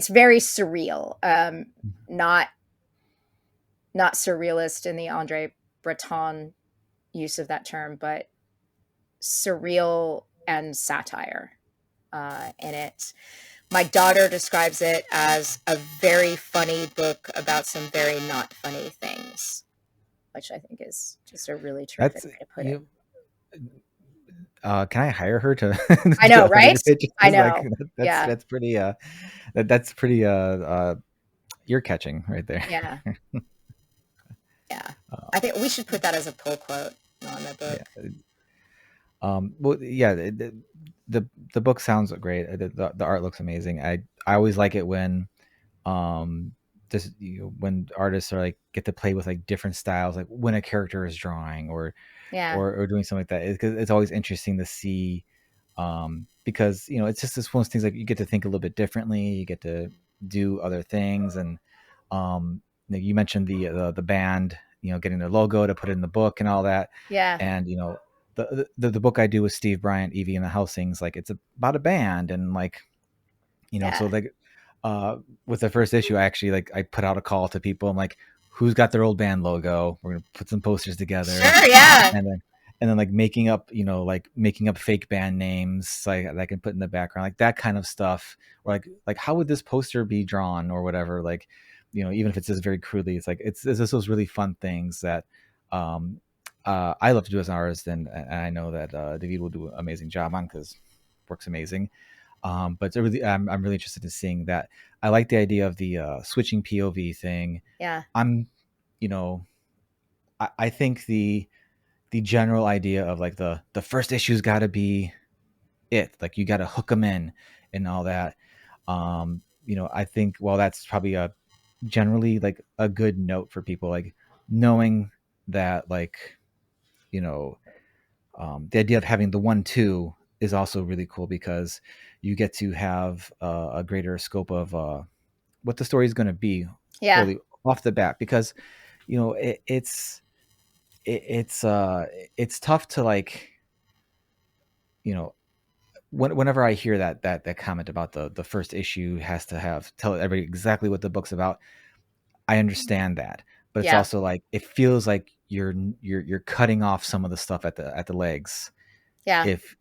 Speaker 2: very surreal. Not surrealist in the Andre Breton use of that term, but surreal and satire in it. My daughter describes it as a very funny book about some very not funny things, which I think is just a really terrific way to put it.
Speaker 1: can I hire her to
Speaker 2: I
Speaker 1: do
Speaker 2: know,
Speaker 1: elevator
Speaker 2: right?
Speaker 1: pitches?
Speaker 2: I
Speaker 1: Like
Speaker 2: know. Yeah.
Speaker 1: that's pretty that's pretty ear catching right there.
Speaker 2: Yeah. Yeah.
Speaker 1: uh,
Speaker 2: I think we should put that as a pull quote on the
Speaker 1: yeah.
Speaker 2: book.
Speaker 1: Well, yeah. The the book sounds great. The art looks amazing. I always like it when um just when artists are like get to play with like different styles, like when a character is drawing
Speaker 2: Yeah.
Speaker 1: or doing something like that. It's always interesting to see, because it's just this one of those things, like you get to think a little bit differently, you get to do other things. And you mentioned the band, getting their logo to put it in the book and all that.
Speaker 2: Yeah.
Speaker 1: And the book I do with Steve Bryant, Evie and the Helsings, like it's about a band. And like, so
Speaker 2: Yeah.
Speaker 1: like uh with the first issue, I actually, like, I put out a call to people. I'm like, who's got their old band logo? We're gonna put some posters together.
Speaker 2: Sure. Yeah.
Speaker 1: And then like making up, like making up fake band names, like that I can put in the background, like that kind of stuff. Or like how would this poster be drawn or whatever, like, even if it's just very crudely, it's like it's just those really fun things that um I love to do as an artist. And I know that David will do an amazing job on, because works amazing. But it's really, I'm really interested in seeing that. I like the idea of the switching POV thing.
Speaker 2: Yeah.
Speaker 1: I'm, you know, I think the general idea of like the first issue's got to be it. Like you got to hook them in and all that. I think, well, that's probably a generally like a good note for people, like knowing that, like, you know the idea of having the 1-2 is also really cool, because you get to have a greater scope of what the story is going to be
Speaker 2: Yeah.
Speaker 1: fully off the bat. Because it's tough to, like, whenever I hear that comment about the first issue has to have tell everybody exactly what the book's about. I understand that, but it's
Speaker 2: Yeah.
Speaker 1: also like it feels like you're cutting off some of the stuff at the legs.
Speaker 2: Yeah.
Speaker 1: If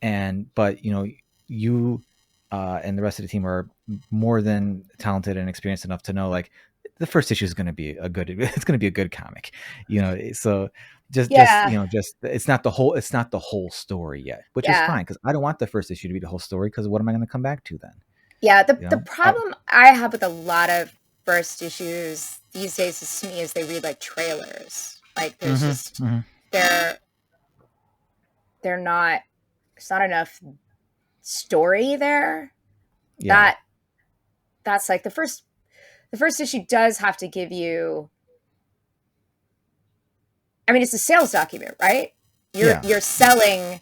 Speaker 1: and but you and the rest of the team are more than talented and experienced enough to know, like, the first issue is going to be a good it's going to be a good comic. So
Speaker 2: Yeah.
Speaker 1: just it's not the whole story yet, which is
Speaker 2: Yeah.
Speaker 1: fine, because I don't want the first issue to be the whole story, because what am I going to come back to then?
Speaker 2: Yeah.
Speaker 1: you
Speaker 2: The
Speaker 1: know I,
Speaker 2: problem I have with a lot of first issues these days is, to me, is they read like trailers. Like there's
Speaker 1: mm-hmm,
Speaker 2: just
Speaker 1: mm-hmm.
Speaker 2: they're they're not there's not enough story there.
Speaker 1: Yeah,
Speaker 2: That that's like the first issue does have to give you, I mean, it's a sales document, right? You're
Speaker 1: yeah,
Speaker 2: you're selling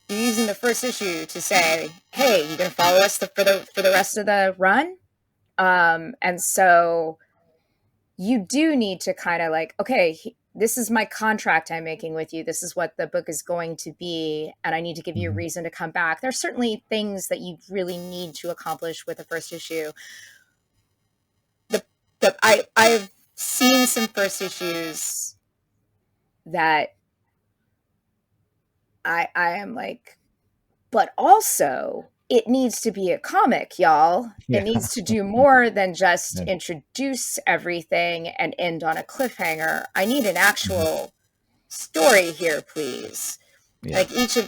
Speaker 2: you're using the first issue to say, hey, you gonna follow us for the rest of the run? And so you do need to kind of like, okay, this is my contract I'm making with you. This is what the book is going to be, and I need to give you a
Speaker 1: mm-hmm.
Speaker 2: reason to come back. There's certainly things that you really need to accomplish with the first issue. I've seen some first issues that I am like, but also it needs to be a comic, y'all. It
Speaker 1: Yeah.
Speaker 2: needs to do more than just introduce everything and end on a cliffhanger. I need an
Speaker 1: Mm-hmm.
Speaker 2: actual story here, please.
Speaker 1: Yeah,
Speaker 2: Like each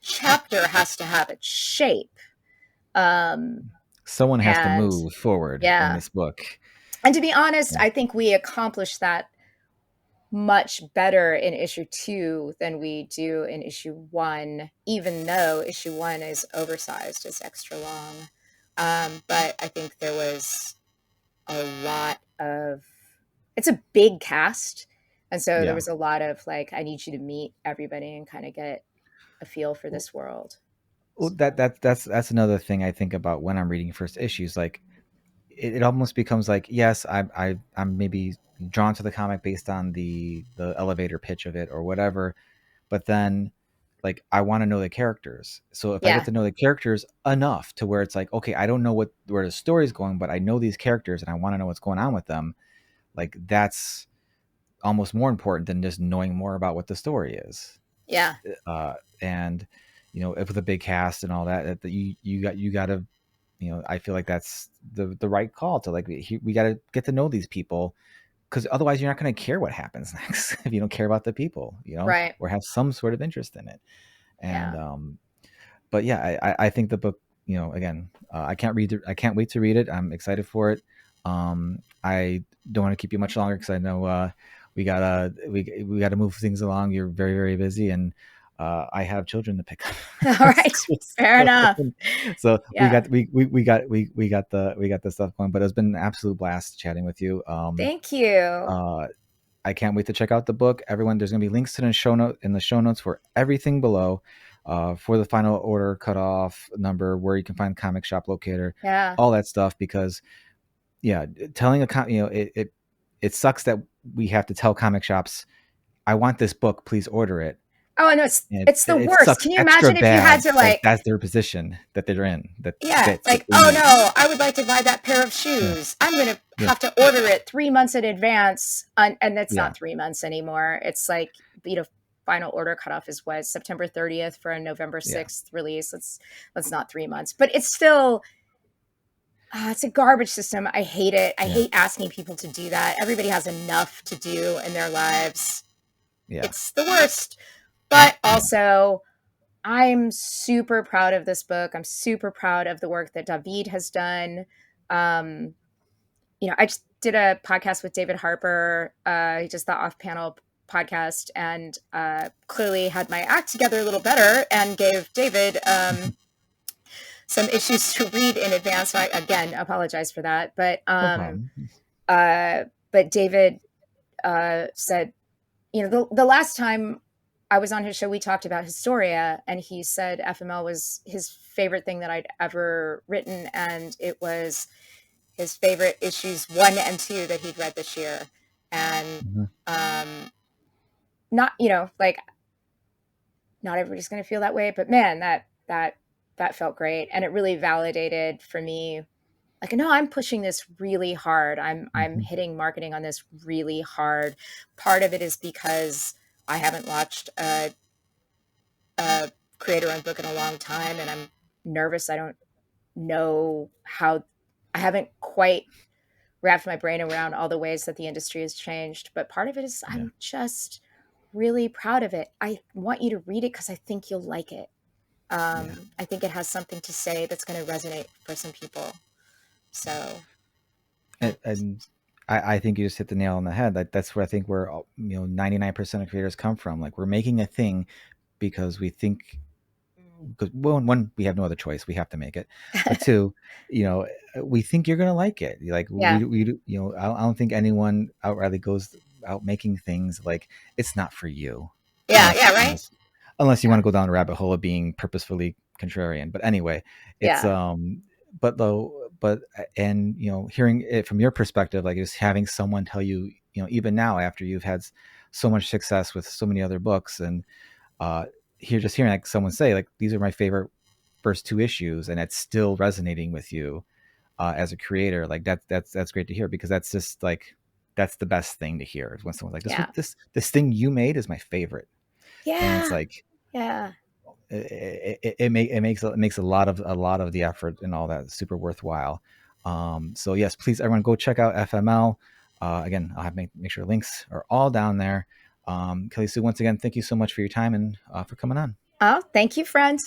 Speaker 2: chapter has to have its shape. Um,
Speaker 1: someone has to
Speaker 2: and
Speaker 1: move forward in
Speaker 2: yeah.
Speaker 1: this book.
Speaker 2: And to be honest, I think we accomplished that much better in issue 2 than we do in issue 1, even though issue 1 is oversized, it's extra long. But I think there was a lot of, it's a big cast. And so there
Speaker 1: Yeah.
Speaker 2: was a lot of like, I need you to meet everybody and kind of get a feel for this world.
Speaker 1: Well, that's another thing I think about when I'm reading first issues. Like, it almost becomes like, yes, I'm maybe drawn to the comic based on the elevator pitch of it or whatever, but then, like, I want to know the characters. So if I get
Speaker 2: Yeah.
Speaker 1: to know the characters enough to where it's like, okay, I don't know where the story's going, but I know these characters and I want to know what's going on with them. Like, that's almost more important than just knowing more about what the story is.
Speaker 2: Yeah.
Speaker 1: And if with a big cast and all that, that you got to, I feel like that's the right call to, like, we got to get to know these people, because otherwise you're not going to care what happens next if you don't care about the people,
Speaker 2: Right.
Speaker 1: or have some sort of interest in it. And
Speaker 2: Yeah.
Speaker 1: but yeah, I think the book, again, I can't wait to read it. I'm excited for it. I don't want to keep you much longer because I know we gotta move things along. You're very, very busy, and I have children to pick up
Speaker 2: All
Speaker 1: at
Speaker 2: right.
Speaker 1: school.
Speaker 2: Fair enough.
Speaker 1: So
Speaker 2: Yeah.
Speaker 1: we got the stuff going. But it's been an absolute blast chatting with you.
Speaker 2: Thank you.
Speaker 1: Uh, I can't wait to check out the book. Everyone, there's going to be links to the show note in the show notes for everything below, for the final order cutoff number, where you can find comic shop locator,
Speaker 2: Yeah.
Speaker 1: all that stuff. Because yeah, telling it sucks that we have to tell comic shops, I want this book, please order it.
Speaker 2: Oh, no,
Speaker 1: And
Speaker 2: it's the
Speaker 1: it
Speaker 2: worst.
Speaker 1: sucks
Speaker 2: Can you
Speaker 1: extra
Speaker 2: imagine if you had
Speaker 1: bad
Speaker 2: to
Speaker 1: that
Speaker 2: like,
Speaker 1: that's their position that they're in, that
Speaker 2: yeah,
Speaker 1: fits what
Speaker 2: like,
Speaker 1: they
Speaker 2: oh
Speaker 1: need.
Speaker 2: no, I would like to buy that pair of
Speaker 1: Yeah,
Speaker 2: shoes. I'm going to
Speaker 1: yeah,
Speaker 2: have to order it 3 months in advance. And it's
Speaker 1: yeah,
Speaker 2: not 3 months anymore. It's like, final order cutoff is what, September 30th for a November
Speaker 1: yeah,
Speaker 2: 6th release. That's not 3 months, but it's still, it's a garbage system. I hate it. I
Speaker 1: yeah,
Speaker 2: hate asking people to do that. Everybody has enough to do in their lives.
Speaker 1: yeah,
Speaker 2: It's the worst. But
Speaker 1: yeah.
Speaker 2: also, I'm super proud of this book. I'm super proud of the work that David has done. Um, I just did a podcast with David Harper. He just the off panel podcast, and clearly had my act together a little better and gave David some issues to read in advance. So I, again, apologize for that.
Speaker 1: No problem.
Speaker 2: But David said, the last time I was on his show, we talked about Historia, and he said FML was his favorite thing that I'd ever written, and it was his favorite issues 1 and 2 that he'd read this year. And
Speaker 1: Mhm.
Speaker 2: not, like, not everybody's going to feel that way, but man, that felt great, and it really validated for me. Like, no, I'm pushing this really hard. I'm
Speaker 1: Mhm.
Speaker 2: hitting marketing on this really hard. Part of it is because I haven't watched a creator-owned book in a long time, and I'm nervous. I don't know how. I haven't quite wrapped my brain around all the ways that the industry has changed. But part of it is
Speaker 1: Yeah,
Speaker 2: I'm just really proud of it. I want you to read it because I think you'll like it.
Speaker 1: yeah.
Speaker 2: I think it has something to say that's going to resonate for some people. So, yeah.
Speaker 1: And I think you just hit the nail on the head. Like that's where I think where 99% of creators come from. Like we're making a thing because we think, because one, we have no other choice, we have to make it, but two, we think you're gonna like it. Like
Speaker 2: Yeah.
Speaker 1: I don't think anyone outrightly goes out making things like it's not for you,
Speaker 2: Yeah. Yeah. Right.
Speaker 1: unless you
Speaker 2: Yeah.
Speaker 1: want to go down a rabbit hole of being purposefully contrarian. But anyway, it's
Speaker 2: Yeah.
Speaker 1: but though but and hearing it from your perspective, like just having someone tell you, even now after you've had so much success with so many other books, and uh hearing like someone say like these are my favorite first two issues, and it's still resonating with you as a creator, like that's great to hear, because that's just like that's the best thing to hear, is when someone's like
Speaker 2: Yeah.
Speaker 1: this thing you made is my favorite. And it's
Speaker 2: Yeah.
Speaker 1: like
Speaker 2: Yeah.
Speaker 1: it makes a lot of the effort and all that super worthwhile. So yes, please everyone go check out FML. Again, I'll have make sure links are all down there. Kelly Sue, once again, thank you so much for your time and for coming on.
Speaker 2: Oh, thank you, friend.